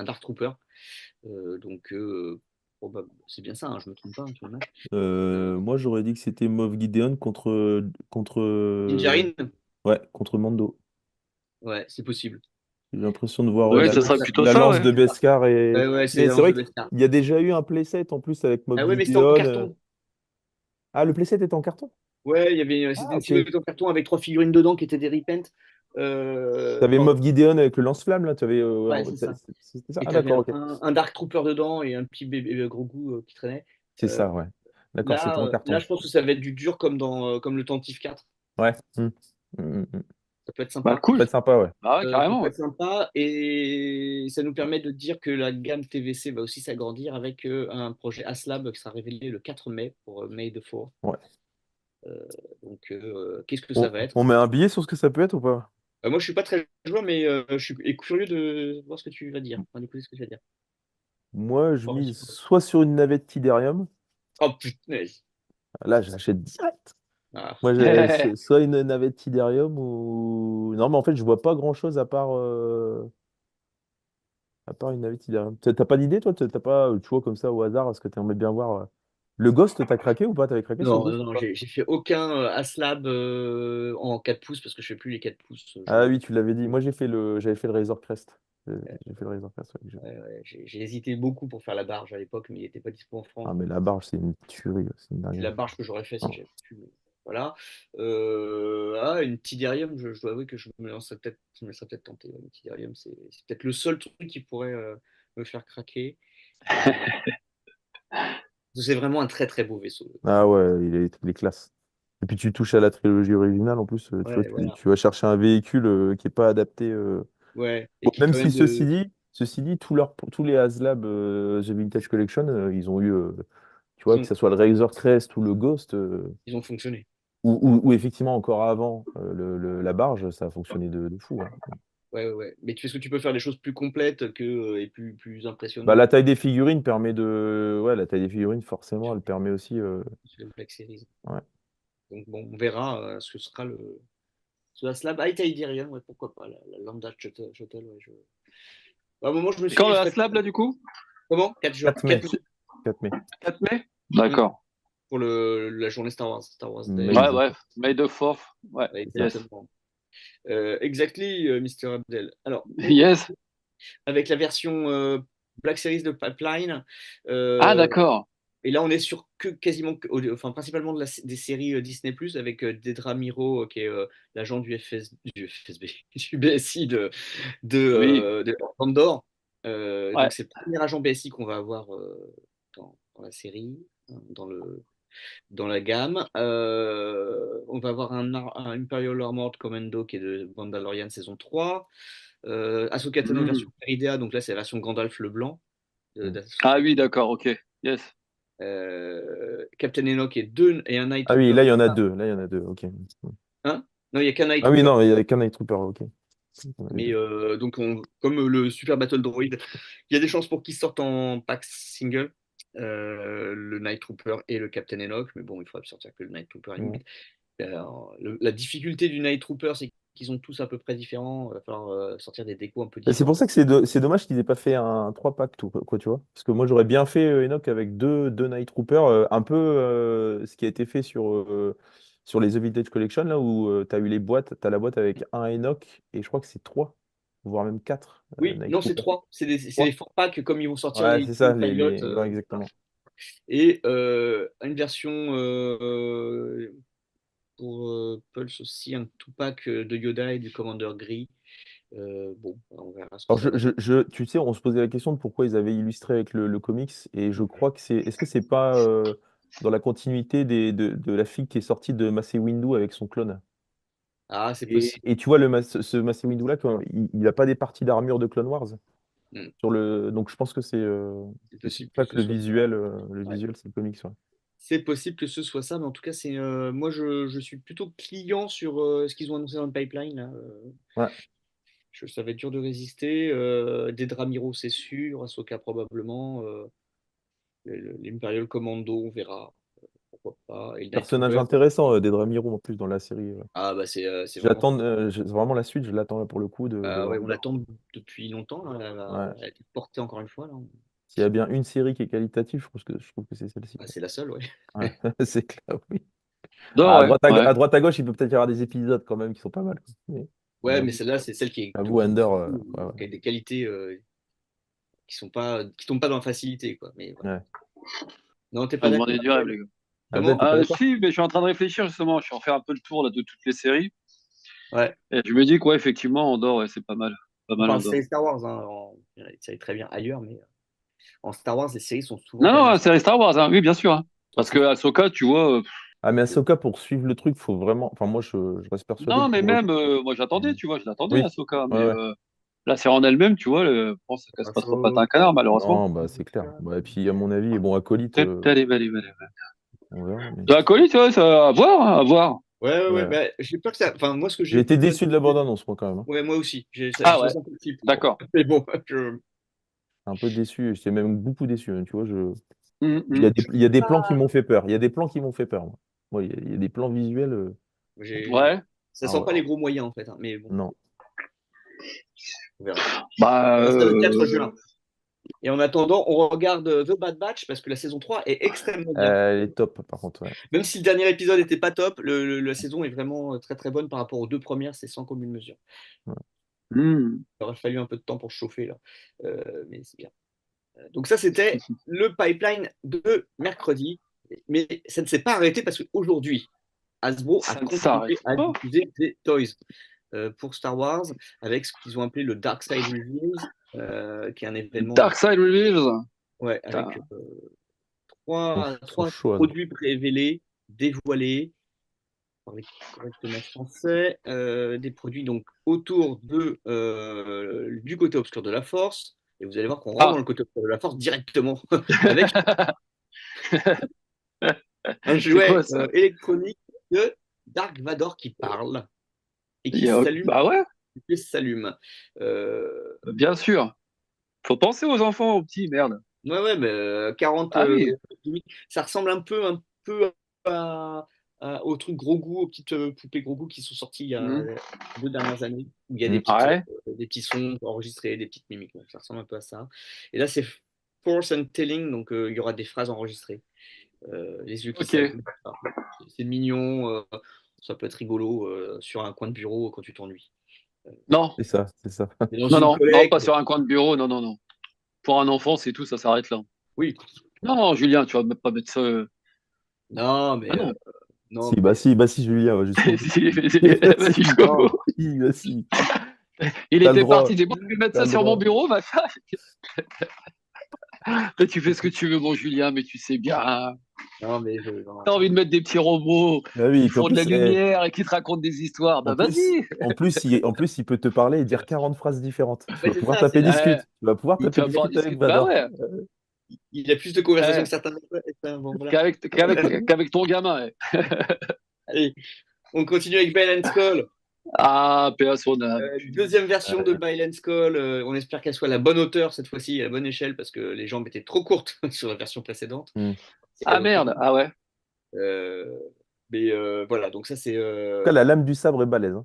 Dark Trooper. C'est bien ça, hein, je me trompe pas, hein, sur l'image. Moi, j'aurais dit que c'était Moff Gideon contre, Din Djarin, ouais, contre Mando. ouais, c'est possible. J'ai l'impression de voir Ouais, ce serait plutôt la ça, lance ouais. de Beskar Ouais, ouais, c'est Mais c'est l'avance de vrai Beskar. qu'il y a déjà eu un playset en plus avec Moff Ah ouais, mais c'était en Gideon. carton. Ah, le playset est en carton? Ouais, c'était Ah, une ok. silhouette en carton avec 3 figurines dedans qui étaient des repent. T'avais Enfin, Moff Gideon avec le lance-flamme, là. ouais, c'est ça. C'était ça? Et Ah, tu avais d'accord, ok. un Dark Trooper dedans et un petit bébé gros goût qui traînait. C'est Euh, ça, ouais. D'accord, c'était en là, carton. je pense que ça va être du dur comme le Tantive 4. Ouais. Ça peut être Bah, sympa. Ça peut cool. être sympa, ouais. Bah, ouais, Ça carrément, peut ouais. être sympa et ça nous permet de dire que la gamme TVC va aussi s'agrandir avec un projet ASLAB qui sera révélé le 4 mai pour May the 4th. Ouais. Donc, qu'est-ce que ça va être? On met un billet sur ce que ça peut être ou pas? Moi, je suis pas très joueur, mais je suis curieux de voir ce que tu vas dire, enfin, d'écouter ce que tu vas dire. Moi, je Oh, mise soit sur une navette Tidarium. oh, putain. Là, j'achète direct. Ah. Moi, j'ai soit une navette Tidarium ou. Non, mais en fait, je vois pas grand-chose à part une navette Tidarium. T'as pas d'idée, toi? T'as pas, tu vois, comme ça, au hasard, ce que tu aimerais bien voir? Le Ghost, t'as craqué ou pas? T'avais craqué sur le Non, Ghost non, ou non, pas? j'ai fait aucun ASLAB en 4 pouces parce que je fais plus les 4 pouces. Ah oui, tu l'avais dit. Moi, j'avais fait le Razor Crest. J'ai fait le Razor Crest, ouais. Ouais, j'ai hésité beaucoup pour faire la barge à l'époque, mais il n'était pas dispo en France. Ah, mais la barge, c'est une tuerie, c'est une C'est dinguerie. la barge que j'aurais fait si Non. j'avais pu. Voilà. Une Tidarium, je dois avouer que je me serais peut-être tenté. Ouais, une Tidarium, c'est peut-être le seul truc qui pourrait me faire craquer. Euh, c'est vraiment un très très beau vaisseau. Ah ouais, il est classe. Et puis tu touches à la trilogie originale en plus, tu vois, Ouais, voilà. tu vas chercher un véhicule qui est pas adapté. Ouais, et Bon, qui même quand si même ceci dit, tous les HasLab The Vintage Collection, ils ont eu, tu ils vois, que ont, ce soit le Razor Crest ou le Ghost, ils ont fonctionné. ou effectivement encore avant la barge, ça a fonctionné de fou, hein. Ouais, ouais, ouais. Mais est-ce que tu peux faire des choses plus complètes et plus Bah, impressionnantes la taille des figurines permet de. Ouais, la taille des figurines, forcément, elle permet aussi. sur les Black Series? Ouais. Donc bon, on verra ce que sera ce Slab. Ah, Tiberium, ouais, pourquoi pas, la Lambda Shuttle, ouais, à un moment, je me C'est suis quand dit, le je ferais. Haslab, là, du coup? Comment? 4 jours, 4 mai. 4 mai 4 mai. 4 mai? hmm, D'accord. pour la journée Star Wars Day. Ouais, Amazing. ouais. May the 4th. Ouais, Ouais, C'est ça. yes. exactement. Exactly, Mr. Abdel. Alors, on Yes. continue avec la version Black Series de Pipeline. Ah, Euh, d'accord. et là, on est sur enfin, principalement des séries Disney+, avec Dedra Miro, qui est l'agent du FSB, du BSI Oui. de Andorre. Donc, Ouais. c'est le premier agent BSI qu'on va avoir dans la série, hein, dans la gamme. On va avoir un Imperial Armored Commando qui est de Mandalorian saison 3. Ahsoka Tano Hmm. version Peridea, donc là, c'est la version Gandalf le Blanc. Mm. Ah oui, d'accord, ok. Yes. Captain Enoch et un Night Ah oui, Trooper. là, il y en a deux. Là, il y en a deux. Ok. Hein? Non, il n'y a qu'un Night Ah oui, Trooper. non, il y a qu'un Night Trooper. Ok. Il y en avait Mais deux. donc, comme le Super Battle Droid, il y a des chances pour qu'ils sortent en pack single, le Night Trooper et le Captain Enoch. Mais bon, il faudra sortir que le Night Trooper à la Mm. limite. La difficulté du Night Trooper, c'est qu'ils sont tous à peu près différents. Il va falloir sortir des décos un peu Et c'est pour différents. ça que c'est dommage qu'ils aient pas fait un 3 pack, tout, quoi, tu vois. Parce que moi, j'aurais bien fait Enoch avec deux Night Troopers, un peu ce qui a été fait sur les The Vintage Collection, là où tu as eu les boîtes, tu as la boîte avec un Enoch, et je crois que c'est trois, voire même quatre Oui, Night non, c'est Troopers. trois. C'est des Trois. four packs comme ils vont sortir Ouais, les c'est ça, pilotes. ouais, Voilà. exactement. Et une version pour Pulse aussi, un two-pack de Yoda et du Commander Gris. Bon, on verra ce que Alors, ça donne. tu sais, on se posait la question de pourquoi ils avaient illustré avec le comics, et je crois que c'est. Est-ce que c'est pas dans la continuité de la fille qui est sortie de Mace Windu avec son clone? Ah, c'est Et, possible. et tu vois, ce Mace Windu là, il n'a pas des parties d'armure de Clone Wars. Hmm. Donc je pense que C'est c'est possible pour que ça que ce soit ça. le Ouais. visuel, c'est le comics. Ouais. C'est possible que ce soit ça, mais en tout cas, moi, je suis plutôt client sur ce qu'ils ont annoncé dans le pipeline, là. Ouais. Ça va être dur de résister. Dedra Miro, c'est sûr. Ahsoka, probablement. L'Imperial Commando, on verra. Pourquoi pas. Et le Night Personnage Trooper. intéressant des Dramiro en plus dans la série. Ah, bah, c'est vraiment. Vraiment la suite, je l'attends là pour le coup de Ouais, voir. on l'attend depuis longtemps, là. Ouais. Elle a été portée encore une fois, là. S'il y a bien une série qui est qualitative, je trouve que c'est celle-ci. Ah, c'est la seule, ouais. Ouais. C'est clair, oui. Non, À ouais, droite à, ouais. à droite à gauche, il peut peut-être y avoir des épisodes quand même qui sont pas mal, quoi. Ouais, mais celle-là, c'est celle qui J'avoue, Under, a des qualités qui tombent pas dans la facilité, quoi. Mais voilà. ouais. Non, t'es On pas va d'accord? demander du rêve, les gars. Abdel, Comment? t'es pas d'accord? Si, mais je suis en train de réfléchir justement. Je suis en train de faire un peu le tour là, de toutes les séries. Ouais. Et je me dis quoi, effectivement, Andorre, ouais, c'est pas mal. Pas On mal parle de Andorre. série Star Wars, hein. Il y a des séries très bien ailleurs, mais en Star Wars, les séries sont souvent Non, quand même non, assez. c'est Star Wars, hein. Oui, bien sûr, hein. Parce que Ahsoka, tu vois. Ah, mais Ahsoka, pour suivre le truc, faut vraiment. Enfin, moi, je reste persuadé Non, que mais pour. même, moi j'attendais, tu vois, je l'attendais, Oui, Ahsoka. ouais, Mais ouais. là, c'est en elle-même, tu vois, bon, ça casse pas trop patin un canard, malheureusement. Non, bah, c'est clair. Bah, et puis, à mon avis, bon, Acolyte, Allez, allez, allez. on verra. Mais... La colis, tu vois, ça, à voir, hein, à voir. Ouais, ouais, ouais. Ouais. Bah, j'ai peur que ça. Enfin, moi, ce que J'ai j'ai été vu là. déçu de la bande-annonce, moi, quand même, hein. Ouais, moi aussi. Ah Je ouais, laisse un peu le film pour. d'accord. Mais bon, je. Un peu déçu. J'étais même beaucoup déçu, hein, tu vois. Hum, Il y a des plans qui m'ont fait peur. Il y a des plans qui m'ont fait peur, moi. Moi, il y a des plans visuels. J'ai. Ouais, Ça Ah sent ouais, pas les gros moyens, en fait, hein. Mais bon, non. on verra. bah, C'est le 4 juin. Et en attendant, on regarde The Bad Batch parce que la saison 3 est extrêmement bien. Elle est top, par contre, ouais. Même si le dernier épisode n'était pas top, la saison est vraiment très très bonne par rapport aux deux premières, c'est sans commune mesure. Ouais. hum. Il aurait fallu un peu de temps pour chauffer là, mais c'est bien. Donc ça, c'était le pipeline de mercredi, mais ça ne s'est pas arrêté parce qu'aujourd'hui, Hasbro a Ça ne s'arrête continué à pas. diffuser des toys pour Star Wars avec ce qu'ils ont appelé le Dark Side Reveals, qui est un événement Dark Side Reveals. ouais, avec Putain, Ils sont trois chauds, hein. produits révélés, dévoilés, parler correctement français, des produits donc autour du côté obscur de la force. Et vous allez voir qu'on rentre dans Ah. le côté obscur de la force directement avec un C'est quoi jouet ça? électronique de Dark Vador qui parle et qui s'allume. Bah ouais, Qui s'allume. Euh, bien sûr. Faut penser aux enfants, aux petits, merde. ouais, ouais, mais 40 Ah oui. ça ressemble un peu au truc gros goût, aux petites poupées gros goût qui sont sorties il y a Hum. 2 dernières années, où il y a Mm. des petits sons enregistrés, des petites mimiques. Donc ça ressemble un peu à ça. Et là, c'est Force and Telling, donc il y aura des phrases enregistrées, les yeux qui Ok. s'allument. C'est mignon, ça peut être rigolo sur un coin de bureau quand tu t'ennuies. Non, C'est ça, c'est ça. Et dans non, une non, non, collecte, pas sur un coin de bureau, non, non, non. Pour un enfant, c'est tout, ça s'arrête là. oui, Non, non, Julien, tu vas pas mettre ça. non, Ah mais non. non, mais Bah si, Julien, va jusqu'au bout. Vas-y Si, jusqu'au bout. si, bah si. Il T'as le était droit. parti, c'est bon, je vais mettre T'as ça le sur mon droit. bureau, machin. Mais tu fais ce que tu veux, mon Julien, mais tu sais bien. non, mais non, T'as envie de mettre des petits robots Bah qui oui, puis font de la lumière et qui te racontent des histoires. Bah vas-y. en plus, il peut te parler et dire 40 phrases différentes. Tu ouais, vas c'est pouvoir ça, taper discute. Ouais, Tu vas pouvoir tu taper vas pouvoir discute avec discuter. Bah Vador. ouais. il a plus de conversations que Ouais. certains autres. Bon, voilà. Qu'avec ton gamin. Ouais. Allez, on continue avec Bile and Skull. Ah, paix à son âme. Deuxième version de Ouais. Bile and Skull. On espère qu'elle soit à la bonne hauteur cette fois-ci, à la bonne échelle, parce que les jambes étaient trop courtes sur la version précédente. Hmm. C'est Ah cadeau de merde. Noël. Ah ouais. Euh, mais voilà, donc ça c'est. En tout cas, la lame du sabre est balèze, hein.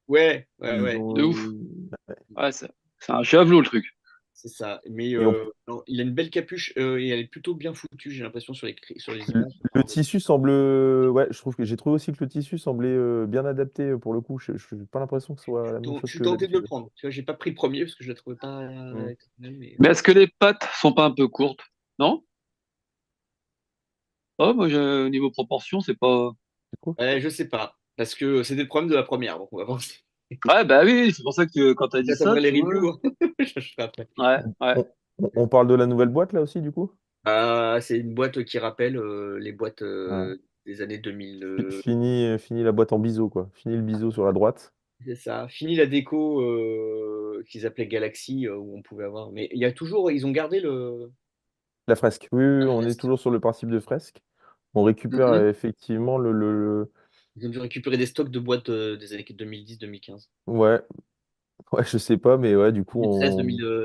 Ouais, ouais, Ils ouais, De ouf. ont... Ouais, c'est un javelot le truc. c'est ça. Mais Et non, il a une belle capuche et elle est plutôt bien foutue, j'ai l'impression, sur les le, images. le tissu semble... Ouais, je trouve que j'ai trouvé aussi que le tissu semblait bien adapté pour le coup. Je n'ai pas l'impression que ce soit la même Je chose suis que tenté de le d'habitude. prendre. Tu vois, j'ai pas pris le premier parce que je le trouvais pas Hmm. exceptionnel, mais Mais est-ce que les pattes sont pas un peu courtes? Non? Oh, moi, au niveau proportion, c'est pas. Tu trouves? je sais pas. Parce que c'était le problème de la première, donc on va voir si Ouais, bah oui, c'est pour ça que quand t'as dit ça, j'attendrai les tu vois. reviews, hein. Je ferai après. Ouais, On, ouais. on parle de la nouvelle boîte là aussi, du coup? C'est une boîte qui rappelle les boîtes Ouais. des années 2000. Fini la boîte en biseau, quoi. Fini le biseau sur la droite. C'est ça. Fini la déco qu'ils appelaient Galaxy, où on pouvait avoir. Mais il y a toujours, ils ont gardé La fresque. Oui, oui, oui, la on est fresque. toujours sur le principe de fresque. On récupère Mhm. effectivement Ils ont dû récupérer des stocks de boîtes des années 2010-2015. Ouais, ouais, je sais pas, mais ouais, du coup, 2013, en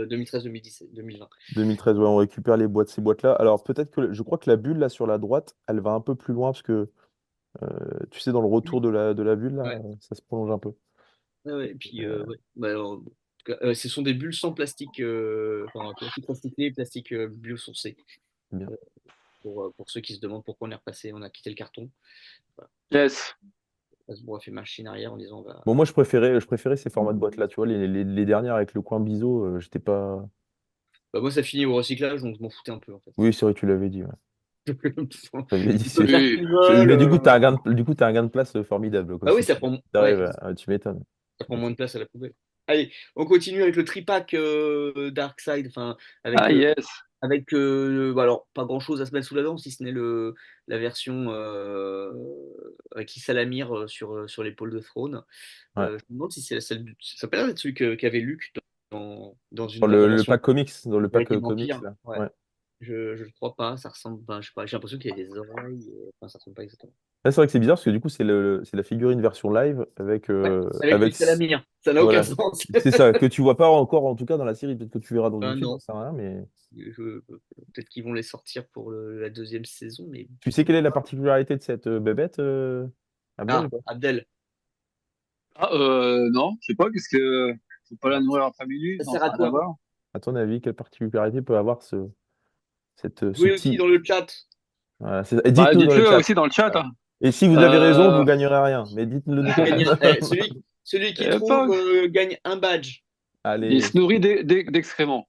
2013, 2017, 2020. 2013, ouais, on récupère ces boîtes-là. Alors peut-être que je crois que la bulle là sur la droite, elle va un peu plus loin parce que euh, tu sais, dans le retour de la bulle là, Ouais. ça se prolonge un peu. Ouais, ouais. Et puis, Euh, ouais. Bah, alors, en tout cas, ce sont des bulles sans plastique, enfin, plastique recyclé, plastique biosourcé. bien. Euh, pour ceux qui se demandent pourquoi on est repassé, on a quitté le carton. Voilà. Yes. Hasbro a fait machine arrière en disant Bon, moi, je préférais ces formats de boîte-là, tu vois, les dernières avec le coin biseau, j'étais pas. bah, moi ça finit au recyclage donc je m'en foutais un peu en fait. Oui, c'est vrai, tu l'avais dit. Ouais. Tu l'avais dit, Tu peux faire ce que Oui. tu veux. Mais du coup, t'as un gain de place formidable, quoi, Bah oui, si tu ouais, arrives tu m'étonnes. ça Tu prend moins m'étonnes. de place à la poubelle. Allez, on continue avec le tripack Darkseid, enfin avec Ah, yes. bah, alors pas grand chose à se mettre sous la dent si ce n'est la version avec Issa Lamir sur l'épaule de Throne. Ouais. Je me demande si c'est celle ça peut être celui qu'avait Luke dans Dans une le version pack comics, dans le pack vérité comics, vampire. là. Ouais. Ouais. Je ne crois pas, ça ressemble, ben, je sais pas, j'ai l'impression qu'il y a des oreilles, enfin ça ressemble pas exactement. Là, c'est vrai que c'est bizarre parce que du coup, c'est la figurine version live avec, Ouais, avec Issa Lamir, ça n'a aucun voilà, sens. c'est ça, que tu vois pas encore, en tout cas, dans la série. Peut-être que tu verras dans une Ah suite, non, j'en sais rien, mais peut-être qu'ils vont les sortir pour la deuxième saison, mais tu sais quelle est la particularité de cette bébête, Abdel, ah, ou pas? Abdel, Ah, non, je sais pas, qu'est-ce que. Faut pas la nourrir après minuit? ça Non, sert ça à n'a rien à quoi? voir. À ton avis, quelle particularité peut avoir ce Oui, aussi petit. dans le chat. Voilà, et Bah, dites-nous dans le dites-le chat. aussi dans le chat, Voilà. hein. Et si vous avez raison, vous Euh, gagnerez rien. Mais dites-le nous quand même. Celui qui eh, trouve pas- gagne un badge. Il Allez. se nourrit d'excréments.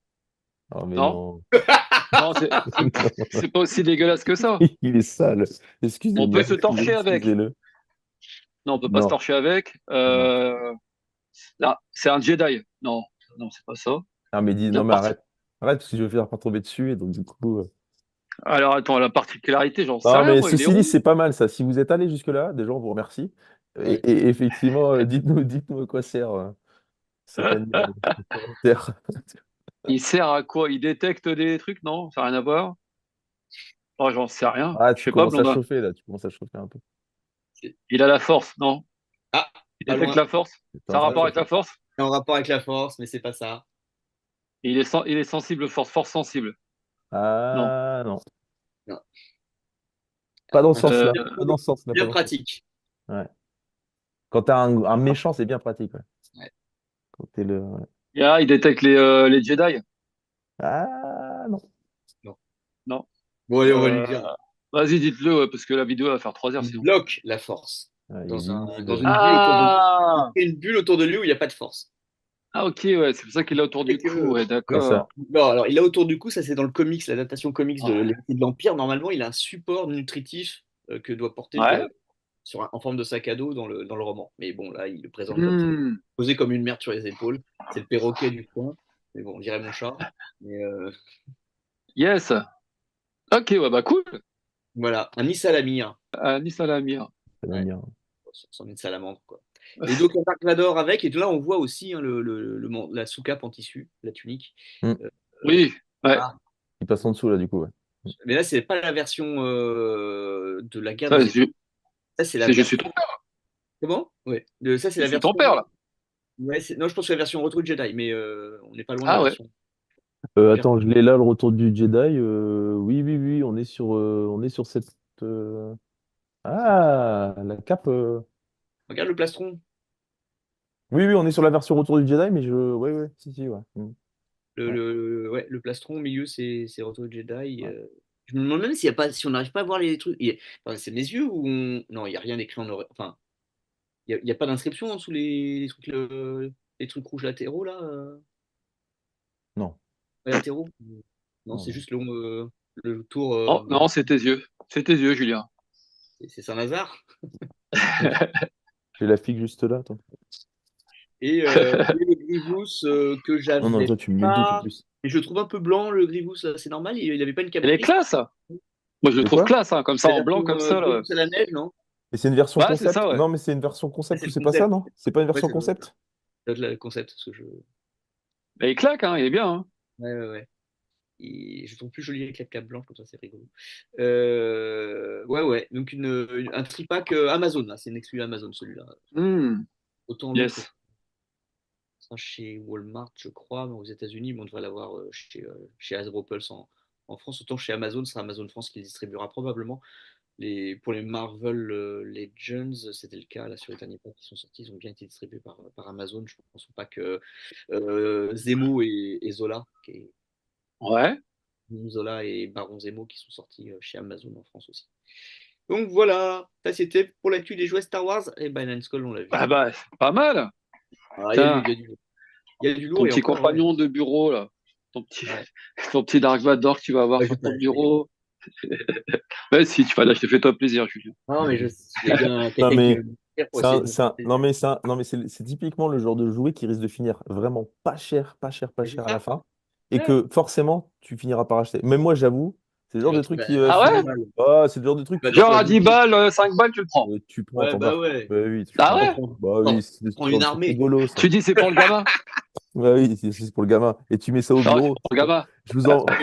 Oh, mais Non? non. Non, c'est pas aussi dégueulasse que ça. Il est sale. On peut Excusez-moi. se torcher avec. Excusez-le. Non, on peut pas se Non. torcher avec. Non. Là, c'est un Jedi. Non, non, c'est pas ça. Ah, mais dis, La non, mais parti- arrête. Arrête, parce que je vais finir par tomber dessus. Et donc, du coup. Alors, attends, la particularité, j'en sais Non, rien, mais moi, il est ceci dit, rond. c'est pas mal ça. Si vous êtes allé jusque-là, déjà, on vous remercie. Ouais. Et effectivement, dites-nous à quoi sert cet animal supplémentaire. Il sert à quoi? Il détecte des trucs? Non, ça n'a rien à voir. Oh, j'en sais rien. Ah, Je tu sais pas, commences à Blondin. chauffer là. Tu commences à chauffer un peu. Il a la force, non? Ah, Il pas détecte loin. la force? T'es Ça a en un train de rapport avec chauffer. la force? C'est en rapport avec la force, mais c'est pas ça. Il est sensible aux forces, force sensible. Non. Ah, non. Non. Pas dans ce Un truc Euh, sens-là. Pas dans ce sens-là. Pas bien dans ce sens. pratique. Ouais. Quand t'as un méchant, c'est bien pratique. Ouais. Ouais. Quand t'es ouais. il détecte les Jedi? Ah, non. Non. Non. Bon, allez, on va lui Euh, dire. Vas-y, dites-le, ouais, parce que la vidéo va faire 3 heures Il sinon. bloque la force Ouais, il est dans nul. une bulle autour de lui. Il Ah! crée une bulle autour de lui où il n'y a pas de force. Ah, ok, ouais, c'est pour ça qu'il a autour Et du cou, que, ouais, C'est ça. d'accord. non, alors il a autour du cou, ça c'est dans le comics, l'adaptation comics de Ouais. l'Héritier de l'Empire. Normalement, il a un support nutritif que doit porter Ouais. en forme de sac à dos dans le roman. Mais bon, là, il le présente comme ça, Hmm. posé comme une merde sur les épaules. C'est le perroquet du coin. Mais bon, on dirait mon chat. Mais Yes. Ok, ouais, bah cool. voilà, un Issa Lamir. Nice à la mire. Ça va Ouais, bien. c'en est une salamandre, quoi. Et donc, un Dark Vador avec, et là, on voit aussi hein, la soucoupe en tissu, la tunique. Hmm. Euh, Oui, ouais. ah, Il passe en dessous là, du coup. Ouais. mais là, c'est pas la version de la guerre Ça, des étoiles. Ça, c'est la je suis version. ton père. Comment? Ouais. Ça, c'est Je la suis ton version. père, là. Ouais, non, je pense que c'est la version Retour de Jedi, mais on n'est pas loin de la Ah ouais. version. Attends, je l'ai là, le retour du Jedi. Oui, oui, oui, on est sur cette. Ah, la cape. Regarde le plastron. Oui, oui, on est sur la version retour du Jedi, mais je. Ouais, ouais, si, si, ouais. Ouais, Ouais, le plastron au milieu, c'est Retour de Jedi. ouais. Je me demande même s'il y a pas, si on n'arrive pas à voir les trucs. Enfin, c'est mes yeux ou non, il n'y a rien écrit en enfin, il y a pas d'inscription en dessous les trucs rouges latéraux là. Non, Ouais, latéraux. Non, non, c'est non. juste le tour. Oh, non, c'est tes yeux. C'est tes yeux, Julien. C'est Saint-Lazare. J'ai la figue juste là, attends. Et le Grievous que Non, non, j'avais toi, tu me mets le doute en pas. plus. Et je le trouve un peu blanc, le Grievous, là, c'est normal, il n'avait pas une cape Elle est grise. classe, ça. Moi, je le De trouve quoi? classe, hein, comme ça, La en blanc, version comme ça, là. Grievous à la neige, non? Mais c'est une version Ouais, c'est ça, concept? ouais. Non, mais c'est une version Ah, concept c'est ou le c'est pas ça, concept. non? C'est pas une Ouais, version ça concept? doit être le concept, parce que je. Mais il claque, hein, il est bien, hein. Ouais, ouais, ouais. Et je le trouve plus joli avec la cape blanche, comme ça, c'est rigolo. Ouais, ouais. Donc, un tripack Amazon, là. C'est une exclu Amazon, celui-là. Hmm. Autant l'autre Yes. sera chez Walmart, je crois, mais aux États-Unis, mais on devrait l'avoir chez Hasbro Pulse en France. Autant chez Amazon, ce sera Amazon France qui le distribuera probablement. Pour les Marvel Legends, c'était le cas là, sur les derniers packs qui sont sortis. Ils ont bien été distribués par Amazon. Je pense pas que Zemo et Zola, Ouais. Zola et Baron Zemo qui sont sortis chez Amazon en France aussi. Donc voilà, ça c'était pour l'actu des jouets Star Wars. Et Binance Call, on l'a vu. Ah bah, c'est pas mal. Ah, Tiens, il y a du lourd ton et petit encore, ouais. compagnon de bureau, là. Ton petit, Ouais. ton petit Dark Vador que tu vas avoir Ouais, je sur vais pas ton l'acheter. bureau. Ouais, si, tu vas l'acheter, fais-toi plaisir, Julien. Non, mais il y a bien Non, quelqu'un qui veut mais me faire pour essayer de me faire non, plaisir. mais non, mais c'est typiquement le genre de jouet qui risque de finir vraiment pas cher, pas cher, pas Mais c'est cher à la ça. fin. Et Ouais. que forcément, tu finiras par acheter. Même moi, j'avoue, c'est le Tu genre vas de trouver truc qui à Ah 100 ouais? finit. balles. Ah, c'est le genre de truc Tu vas qui. Genre trouver à à 10 10 balles. balles, 5 balles, tu le prends. Tu prends, Ouais, bah t'embarques. ouais. Bah oui, Ah t'embarques. ouais? Bah oui, c'est Prends le une genre de truc armée. rigolo, ça. Tu dis c'est pour le gamin? Bah oui, c'est pour le gamin. Et tu mets ça au Non, c'est bureau. pour le gamin.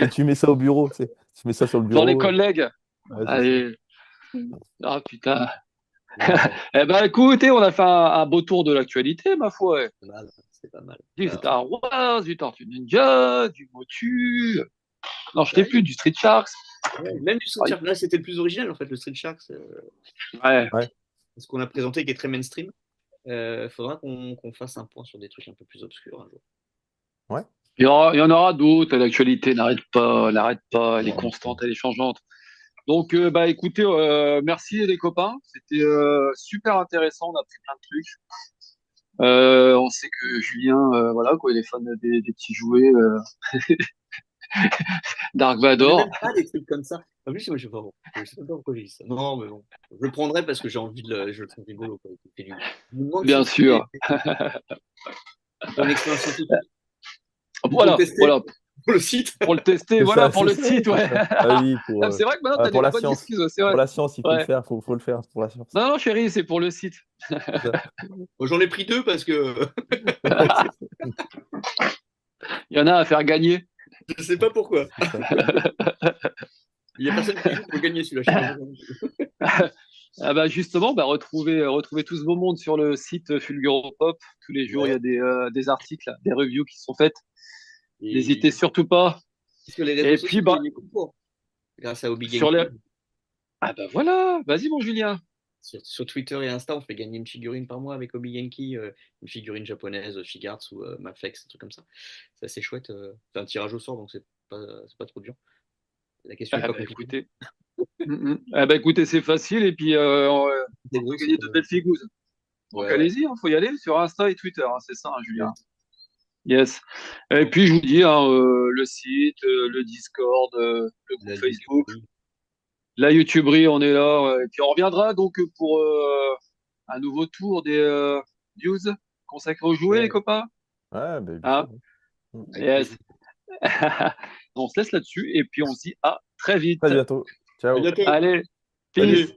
Et tu mets ça au bureau, tu sais. Tu mets ça sur le Dans les bureau. collègues. Ouais, c'est ça. Allez. Ah putain. Non, Eh ben écoutez, on a fait un beau tour de l'actualité, ma foi. c'est pas mal. C'est pas mal. Du Star Wars, du Tortue Ninja, du Motu. Non, je t'ai Ouais, plus, du Street Sharks. ouais, même du Street Aïe. Shark, là, c'était le plus original en fait, le Street Shark, c'est Ouais. Ouais. ce qu'on a présenté qui est très mainstream. Faudra qu'on fasse un point sur des trucs un peu plus obscurs un jour. Ouais. Il y en aura d'autres. L'actualité n'arrête pas. Elle est Ouais. constante, elle est changeante. Donc, bah écoutez, merci les copains. C'était super intéressant. On a appris plein de trucs. On sait que Julien, voilà, quoi, il est fan des petits jouets Dark J'en ai Vador. même pas des trucs comme ça. En plus, moi, je sais pas pourquoi j'ai dit ça. Non, mais bon, je le prendrai parce que j'ai envie je le trouve rigolo. Quoi. Il me demande Bien si c'est sûr. pour une expérience scientifique ou pour le Voilà, tester, voilà. pour le site. Pour le tester, C'est voilà, ça, pour c'est le ça, site, c'est ouais. ça. Ah oui, Ah, c'est vrai que maintenant, tu as pour des la bonnes science. excuses, c'est Pour vrai. la science, il faut le Ouais. faire, faut le faire pour la science. Non, non, chérie, c'est pour le site. C'est ça. Bon, j'en ai pris deux parce que Ouais, c'est ça. Il y en a à faire gagner. je sais pas pourquoi. C'est ça. Il y a personne qui joue pour gagner celui-là. Je sais pas pourquoi. Ah bah justement, bah retrouvez tout ce beau monde sur le site Fulguro Pop. Tous les jours, il y Ouais. a des articles, des reviews qui sont faites. N'hésitez Et surtout pas. sur les réseaux Et puis, sociaux, il y a bah, des concours grâce à Hobby sur les. Genki. Ah bah voilà, vas-y, mon Julien. Sur Twitter et Insta, on fait gagner une figurine par mois avec Hobby Genki, une figurine japonaise, Figarts ou Mafex, un truc comme ça. C'est assez chouette. C'est un tirage au sort, donc c'est pas trop dur. La question n'est Ah pas bah compliquée. écoutez. Ah bah écoutez, c'est facile. Et puis, C'est on gros, peut gagner de belles figouses. Donc ouais, ouais. allez-y, faut y aller sur Insta et Twitter. C'est ça, hein, Julien. Yes. Yes. Et puis, je vous dis, hein, le site, le Discord, le groupe La Facebook. YouTube. La YouTuberie, on est là. Et puis on reviendra donc pour un nouveau tour des news consacrés aux jouets, les Ouais, copains. Ouais, bah, bien sûr. Hein? avec Yes. plaisir. On se laisse là-dessus et puis on se dit à très Très vite. bientôt. À Ciao. bientôt. Allez, Salut. peace.